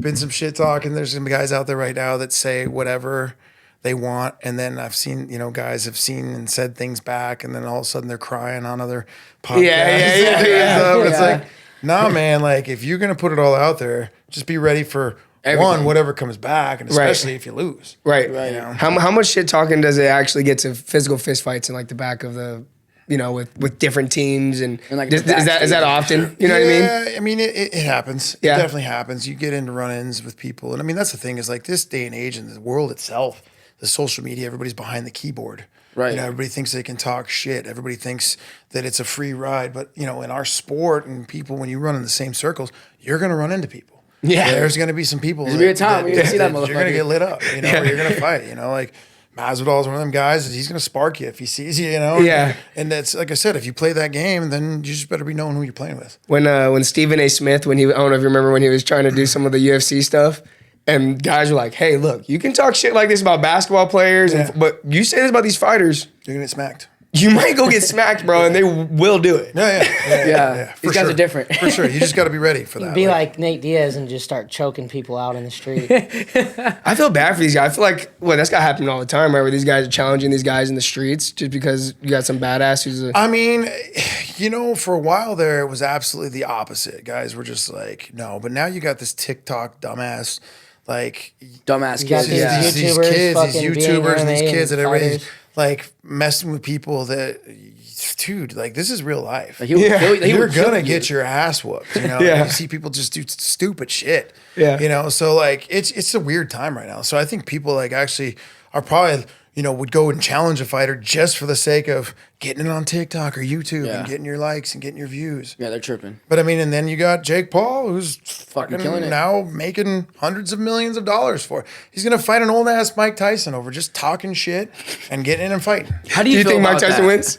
been some shit talk, and there's some guys out there right now that say whatever they want. And then I've seen, guys have seen and said things back, and then all of a sudden they're crying on other podcasts. Yeah. It's like, nah, man, like if you're going to put it all out there, just be ready for Everything. whatever comes back, and especially if you lose. Right. Right. How much shit talking does it actually get to physical fist fights in like the back of the, with different teams and like, is the that often? You know what I mean? Yeah, I mean, it happens. Yeah. It definitely happens. You get into run-ins with people. And I mean, that's the thing is like this day and age in the world itself, the social media, everybody's behind the keyboard. Right. Everybody thinks they can talk shit. Everybody thinks that it's a free ride. But, in our sport and people, when you run in the same circles, you're going to run into people. Yeah. There's going to be some people. There's gonna be a time when you're gonna see that you're going to motherfucker. get lit up, or you're going to fight, like Masvidal's one of them guys. He's going to spark you if he sees you, Yeah. And that's, like I said, if you play that game, then you just better be knowing who you're playing with. When Stephen A. Smith, I don't know if you remember when he was trying to do some of the UFC stuff, and guys were like, "Hey, look, you can talk shit like this about basketball players, but you say this about these fighters, You're going to get smacked. you might go get smacked, bro, and they will do it." Yeah. for These guys sure. are different. For sure. You just got to be ready for that. Be like Nate Diaz and just start choking people out in the street. I feel bad for these guys. I feel like, that's got to happen all the time, right? Where these guys are challenging these guys in the streets just because you got some badass who's I mean, for a while there, it was absolutely the opposite. Guys were just like, no. But now you got this TikTok dumbass, like, Dumbass You got kids. these Yeah. YouTubers, these kids, these fucking YouTubers, and these MMA kids, and and everybody's fighters. like messing with people that, dude, like, this is real life. He will You're kill gonna you. get your ass whooped. Yeah. You see people just do stupid shit. Yeah. So like it's a weird time right now. So I think people like actually are probably would go and challenge a fighter just for the sake of getting it on TikTok or YouTube Yeah. and getting your likes and getting your views. Yeah, they're tripping. But I mean, and then you got Jake Paul, who's fucking killing it. now making hundreds of millions of dollars for it. He's gonna fight an old ass Mike Tyson over just talking shit and getting in and fighting. How Do you feel think Mike about Tyson that? wins?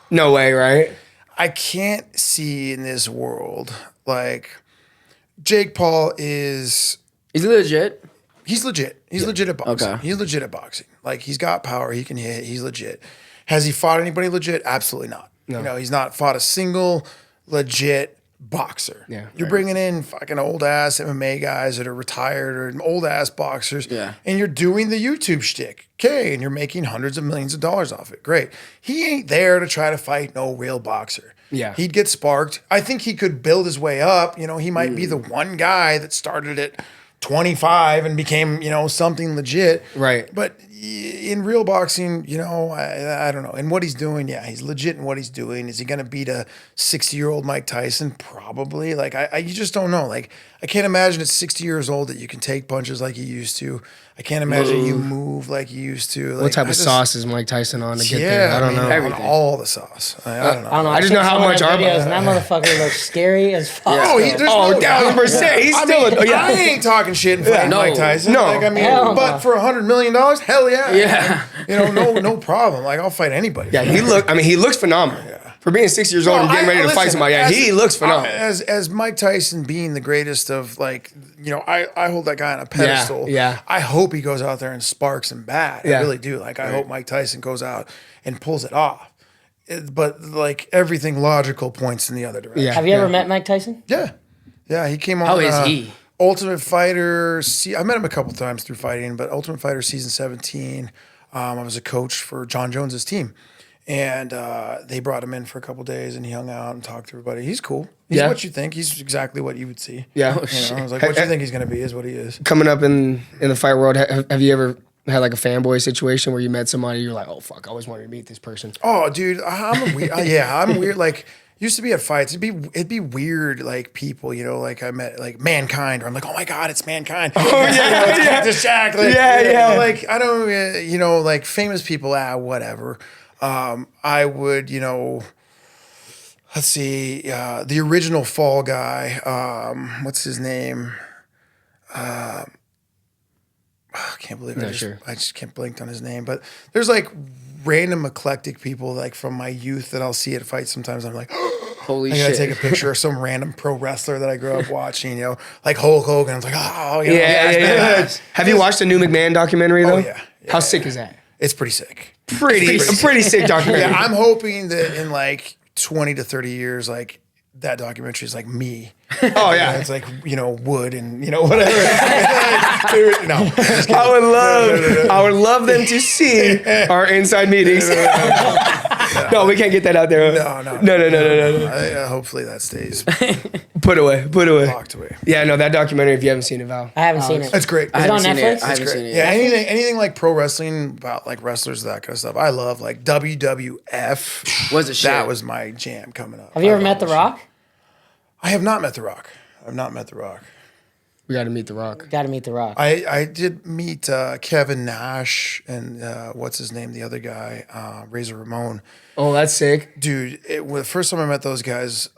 No way, right? I can't see in this world like Jake Paul is. Is he legit? He's legit. He's legit at boxing. Okay. He's legit at boxing. Like he's got power. He can hit. He's legit. Has he fought anybody legit? Absolutely not. No. He's not fought a single legit boxer. Yeah, You're right. bringing in fucking old ass MMA guys that are retired or old ass boxers. Yeah. And you're doing the YouTube shtick. Okay. And you're making hundreds of millions of dollars off it. Great. He ain't there to try to fight no real boxer. Yeah. He'd get sparked. I think he could build his way up. You know, he might be the one guy that started at 25 and became, you know, something legit. Right. But in real boxing, you know, I don't know. And what he's doing, yeah, he's legit in what he's doing. Is he going to beat a 60-year-old Mike Tyson? Probably. Like, you just don't know. Like, I can't imagine at 60 years old that you can take punches like you used to. I can't imagine you move like you used to. Like, What type of sauce is Mike Tyson on to get there? I don't know. Everything. All the sauce. I don't know. I don't know. I just know how much our videos, and that motherfucker looks scary as fuck. Oh, there's no doubt. 1,000%. He's I still mean, yeah. I ain't talking shit in front of No. Mike Tyson. No. Like, I mean, Hell but no. for $100 million, hell yeah. Yeah. You know, no problem. Like, I'll fight anybody. Yeah, he looks phenomenal. For being 6 years old and getting ready to fight somebody, he looks phenomenal. As Mike Tyson being the greatest of, like, you know, I hold that guy on a pedestal. yeah. I hope he goes out there and sparks him bad. Yeah. I really do. Like, I hope Mike Tyson goes out and pulls it off. But, like, everything logical points in the other direction. Yeah. Have you ever met Mike Tyson? Yeah. Yeah, he came on. How is he? Ultimate Fighter. I met him a couple times through fighting, but Ultimate Fighter season 17, I was a coach for John Jones's team. And they brought him in for a couple days, and he hung out and talked to everybody. He's cool. He's Yeah. what you think. He's exactly what you would see. Yeah. You know, I was like, what you think he's going to be is what he is. Coming up in the fight world, have you ever had like a fanboy situation where you met somebody you're like, oh fuck, I always wanted to meet this person? Oh, dude, I'm a weird. I'm weird. Like, used to be at fights. It'd be weird. Like people, you know, like I met like Mankind, or I'm like, oh my god, it's Mankind. Oh yeah. the Shaq. Like, Yeah, you know, yeah. like I don't, you know, like famous people. Whatever. I would, you know. Let's see, the original Fall Guy. What's his name? I can't believe Not sure. I just can't blink on his name. But there's like random eclectic people like from my youth that I'll see at fights. Sometimes I'm like, Holy I gotta shit. take a picture of some random pro wrestler that I grew up watching. You know, like Hulk Hogan. I was like, oh, you know, Yeah. Have you watched the new McMahon documentary though? yeah. How sick is that? It's pretty sick. Pretty sick documentary. Yeah, I'm hoping that in like 20 to 30 years, like that documentary is like me. Oh yeah. It's like, you know, wood and, you know, whatever. No. I would love them to see our inside meetings. No, we can't get that out there. No. Hopefully that stays Put away. locked away. Yeah, no, that documentary, if you haven't seen it, Val. I haven't seen it. That's great. Is it on Netflix? I haven't seen it. Yeah, anything like pro wrestling about like wrestlers, that kind of stuff. I love like WWF. Was it shit? That was my jam coming up. Have you ever I met love The Rock? I have not met The Rock. I've not met The Rock. We got to meet The Rock. Got to meet The Rock. I did meet Kevin Nash and what's his name, the other guy, Razor Ramon. Oh, that's sick. Dude, the first time I met those guys,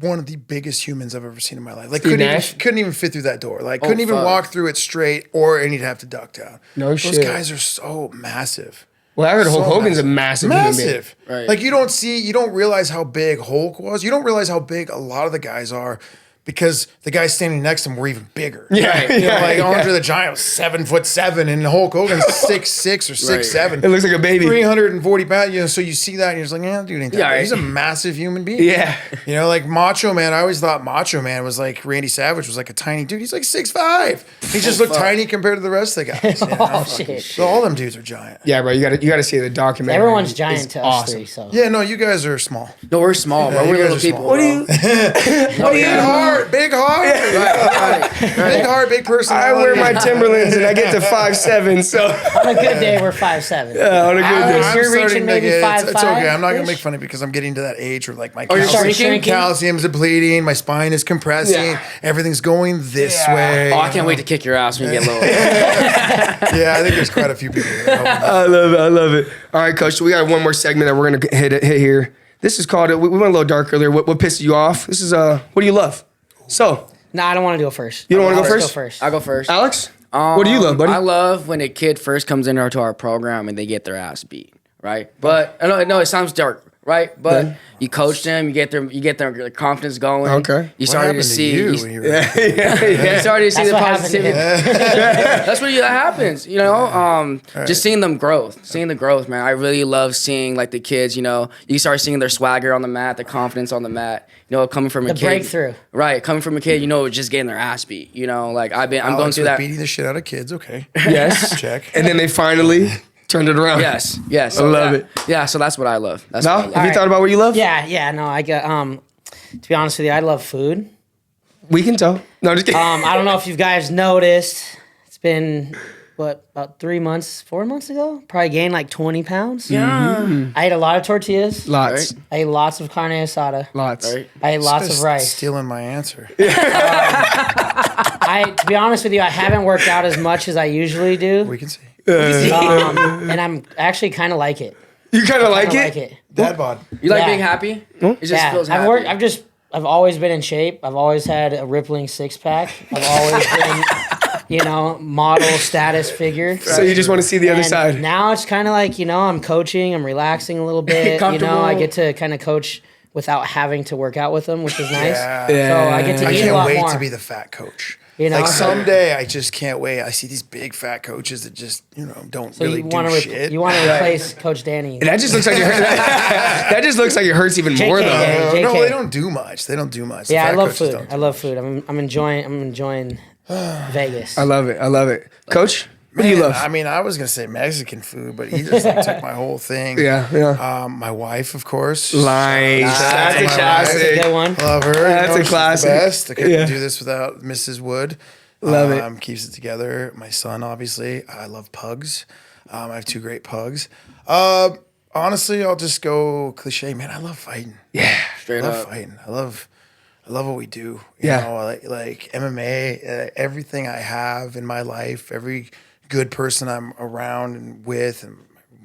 one of the biggest humans I've ever seen in my life. Like couldn't even fit through that door. Like couldn't even fuck. walk through it straight, or he'd have to duck down. No those shit. Those guys are so massive. Well, I heard Hulk So Hogan's a massive human being. Massive. Right. Like you don't realize how big Hulk was. You don't realize how big a lot of the guys are because the guys standing next to him were even bigger. Yeah, You know, like yeah. Andre the Giant was 7'7" and Hulk Hogan's 6'6" or 6'7". It looks like a baby. 340 pounds, you know, so you see that and you're just like, yeah, dude ain't that Yeah, big. right. He's a massive human being. Yeah. You know, like Macho Man, I always thought Macho Man was like Randy Savage was like a tiny dude. He's like 6'5". He just looked tiny compared to the rest of the guys. You know? Oh, shit. So all them dudes are giant. Yeah, bro, you gotta see the documentary. Everyone's It's giant to us awesome. three, so. Yeah, no, you guys are small. No, we're small, bro. you We're guys little are people. small. What do you? Big heart. Big heart, big personality. I wear my Timberlands and I get to 5'7", so On a good day, we're 5'7". on a good day. I'm You're reaching maybe it's 5'5" okay. I'm not gonna -ish? make fun of it because I'm getting to that age where like my you're Start shrinking? shrinking. calcium's depleting, my spine is compressing, Yeah. everything's going this way. Oh, I can't wait to kick your ass when you get low. Yeah, I think there's quite a few people there. I love it. All right, Coach. So we got one more segment that we're gonna hit here. This is called. We went a little dark earlier. What pisses you off? This is what do you love? So No, I don't want to do it first. You don't wanna go Let's first? Go first. I'll go first. Alex, what do you love, buddy? I love when a kid first comes into our program and they get their ass beat, right? But I know it sounds dark, right? But Yeah. you coach them, you get their confidence going. Okay. You What started happened to see. you You, when you were you started to see That's the what happened to positivity. That's what that happens, you know. Just seeing the growth, man. I really love seeing like the kids. You know, you start seeing their swagger on the mat, their confidence on the mat. coming from a kid. breakthrough. Right. Coming from a kid, just getting their ass beat. Like I'm going through that. Beating the shit out of kids. Okay. Yes. Check. And then they finally turned it around. Yes. I So, love it. Yeah. So that's what I love. That's No? what I love. Have you thought about what you love? Yeah. No, I got. To be honest with you, I love food. We can tell. No, I'm just kidding. I don't know if you guys noticed. It's been about 4 months ago. Probably gained like 20 pounds. Yeah. I ate a lot of tortillas. Lots. Right. I ate lots of carne asada. Lots. Right. I ate lots of rice. Stealing my answer. To be honest with you, I haven't worked out as much as I usually do. We can see. And I'm actually kind of like it. You kind of like I it? like it. Dad bod. You like Yeah. being happy? It just Yeah, feels happy. I've always been in shape. I've always had a rippling six pack. I've always been, model status figure. So you just want to see the other And side. now it's kind of like, I'm coaching, I'm relaxing a little bit. Comfortable. I get to kind of coach without having to work out with them, which is nice. Yeah. So I get to I eat a can't lot wait more. to be the fat coach. know? Someday, I just can't wait. I see these big fat coaches that just don't So really you do want to shit. you want to replace Coach Danny? That just looks like that just looks like it hurts even more JK. though. No, JK. they don't do much. They don't do much. The Yeah, I fat love coaches food. don't do I love food. I'm enjoying Vegas. I love it. Coach, what do you love? I mean, I was gonna say Mexican food, but he just took my whole thing. Yeah. My wife, of course. Nice. That's a my classic. That's a good one. Love her. That's a she's the classic. best. I couldn't Yeah. do this without Mrs. Wood. Love it. Keeps it together. My son, obviously. I love pugs. I have 2 great pugs. Honestly, I'll just go cliche. Man, I love fighting. Yeah. Straight I love up. fighting. I love what we do. Yeah. Like MMA, everything I have in my life, every good person I'm around and with, and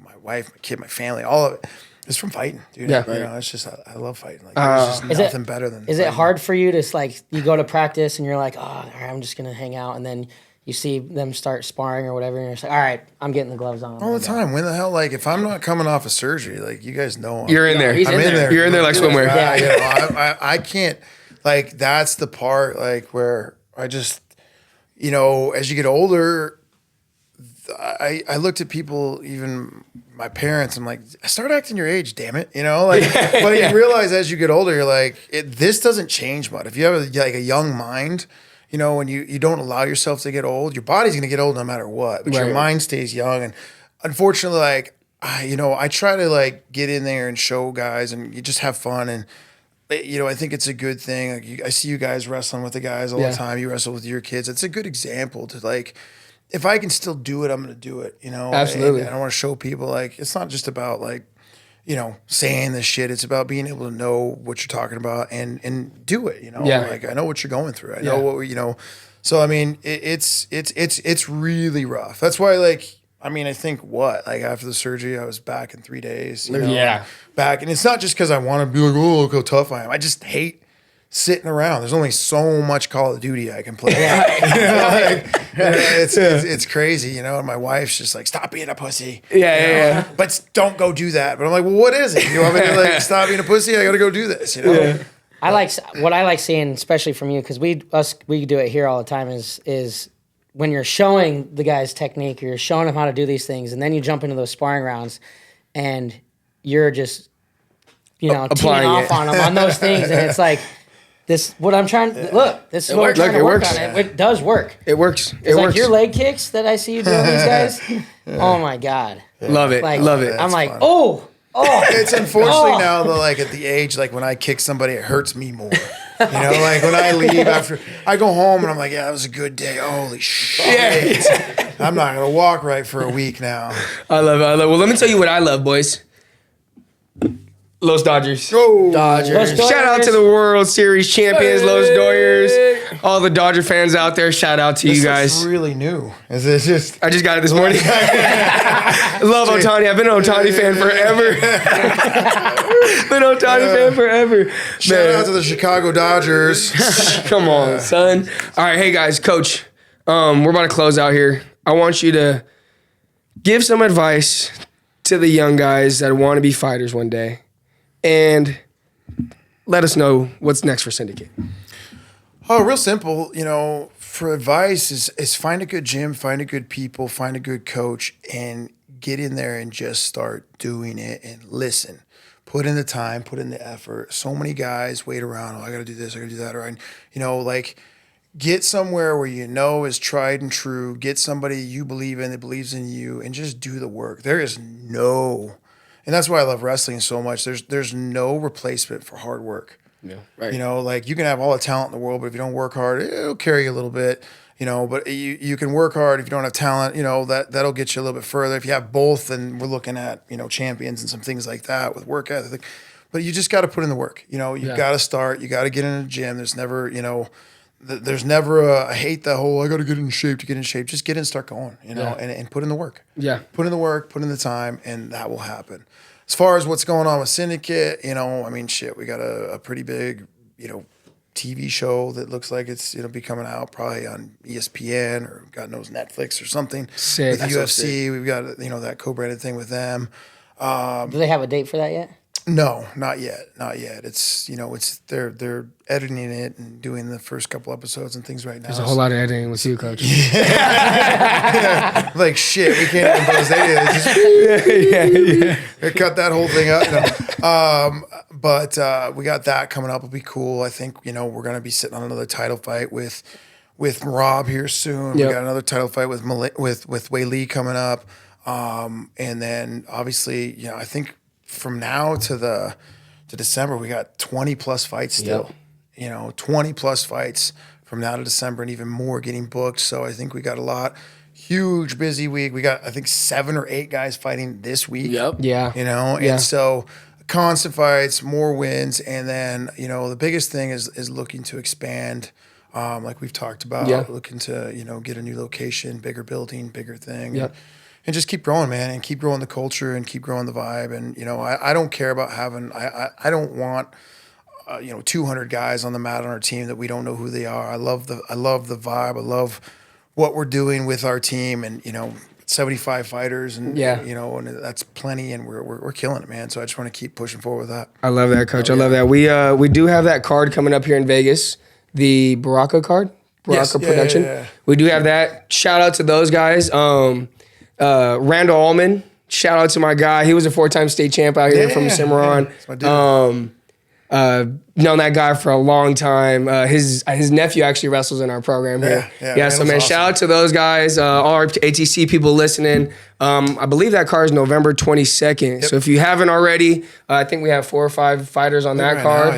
my wife, my kid, my family, all of it is from fighting, dude. Yeah. It's just I love fighting. Like there's just nothing better than. Is it fighting. hard for you to you go to practice and you're like, oh, all right, I'm just gonna hang out, and then you see them start sparring or whatever, and you're just like, all right, I'm getting the gloves on. All the time. When the hell? Like if I'm not coming off of surgery, like you guys know, You're in there. he's I'm in in there. there. You're in there like swimwear. Yeah. I can't. Like that's the part. Like where I just, as you get older, I looked at people, even my parents. I'm like, start acting your age, damn it. But you realize as you get older, you're like, this doesn't change much. If you have a young mind. When you don't allow yourself to get old, your body's gonna get old no matter what, but your Right. mind stays young. And unfortunately, I try to get in there and show guys, and you just have fun. And I think it's a good thing. Like I see you guys wrestling with the guys all the time. You wrestle with your kids. It's a good example to if I can still do it, I'm gonna do it. Absolutely. And I want to show people it's not just about saying this shit. It's about being able to know what you're talking about and do it. Yeah. I know what you're going through. I know what So I mean, it's really rough. That's why I think after the surgery, I was back in 3 days. Yeah. Back, and it's not just because I want to be like, oh, look how tough I am. I just hate sitting around. There's only so much Call of Duty I can play. It's crazy, and my wife's just like, stop being a pussy. Yeah. But don't go do that. But I'm like, well, what is it? You want me to stop being a pussy? I got to go do this. I like seeing, especially from you, because we do it here all the time. Is when you're showing the guys technique, or you're showing them how to do these things, and then you jump into those sparring rounds, and you're just teeing off on them on those things, and it's like. This what I'm trying to look. This is what we're trying to work on. It does work. It works. It's like your leg kicks that I see you doing these guys. Oh my god, Love it. like, Love it. I'm like, fun. oh, It's unfortunately now though, at the age, when I kick somebody, it hurts me more. When I leave after, I go home and I'm like, yeah, that was a good day. Holy shit. I'm not going to walk right for a week now. I love it. Well, let me tell you what I love, boys. Los Dodgers. Oh, Dodgers. Shout out to the World Series champions, Los Dodgers. All the Dodger fans out there, shout out to you guys. It's really new. Is it just... I just got it this morning. Love Ohtani. I've been an Ohtani fan forever. Shout out to the Chicago Dodgers. Come on, son. All right, hey guys, coach. We're about to close out here. I want you to give some advice to the young guys that want to be fighters one day, and let us know what's next for Syndicate. Oh, real simple. For advice is find a good gym, find a good people, find a good coach, and get in there and just start doing it and listen. put in the time, put in the effort. So many guys wait around. Oh, I got to do this. I got to do that. Or, like, get somewhere where is tried and true. Get somebody you believe in that believes in you, and just do the work. There is no, and that's why I love wrestling so much. There's no replacement for hard work. Yeah, right. Like, you can have all the talent in the world, but if you don't work hard, it'll carry you a little bit. But you can work hard if you don't have talent. That'll get you a little bit further. If you have both, then we're looking at champions and some things like that with work ethic. But you just got to put in the work. You've got to start. You got to get in the gym. There's never there's never I hate the whole I got to get in shape to get in shape. Just get in and start going. And put in the work. Yeah, put in the work, put in the time, and that will happen. As far as what's going on with Syndicate, we got a pretty big TV show that looks like it's be coming out probably on ESPN or God knows Netflix or something. Sick. With UFC, we've got that co-branded thing with them. Do they have a date for that yet? No, not yet. It's it's they're editing it and doing the first couple episodes and things right now. There's a whole lot of editing with you, Coach. Like shit, we can't even post They cut that whole thing up. But we got that coming up. It'll be cool. I think we're gonna be sitting on another title fight with Merab here soon. Yep. We got another title fight with Weili coming up, and then obviously I think from now to December we got 20 plus fights still. Yep. 20 plus fights from now to December, and even more getting booked. So I think we got a lot. Huge busy week. We got I think 7 or 8 guys fighting this week. Yep. Yeah. And so constant fights, more wins, and then the biggest thing is looking to expand, like we've talked about, looking to get a new location, bigger building, bigger thing, and just keep growing, man, and keep growing the culture and keep growing the vibe. And I don't care about having I don't want 200 guys on the mat on our team that we don't know who they are. I love the vibe. I love what we're doing with our team, and 75 fighters, and and that's plenty, and we're killing it, man. So I just want to keep pushing forward with that. I love that, Coach. I love that. We do have that card coming up here in Vegas, the Baraka card, Baraka Production. Yeah. We do have that. Shout out to those guys. Randall Allman. Shout out to my guy. He was a 4-time state champ out here from Cimarron. Known that guy for a long time. His nephew actually wrestles in our program here. So man, awesome. Shout out to those guys, all our ATC people listening. I believe that card is November 22nd. Yep. So if you haven't already, I think we have 4 or 5 fighters on that card.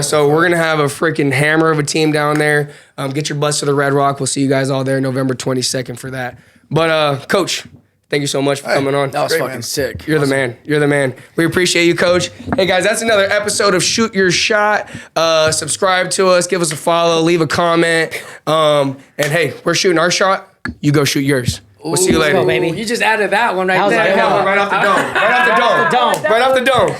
So we're gonna have a freaking hammer of a team down there. Get your butts to the Red Rock. We'll see you guys all there November 22nd for that. But Coach, thank you so much for coming on. That was fucking sick. You're the man. You're the man. We appreciate you, Coach. Hey, guys, that's another episode of Shoot Your Shot. Subscribe to us. Give us a follow. Leave a comment. And, hey, we're shooting our shot. You go shoot yours. We'll see you later. Go, baby. You just added that one right there. Right off the dome. Right off the dome.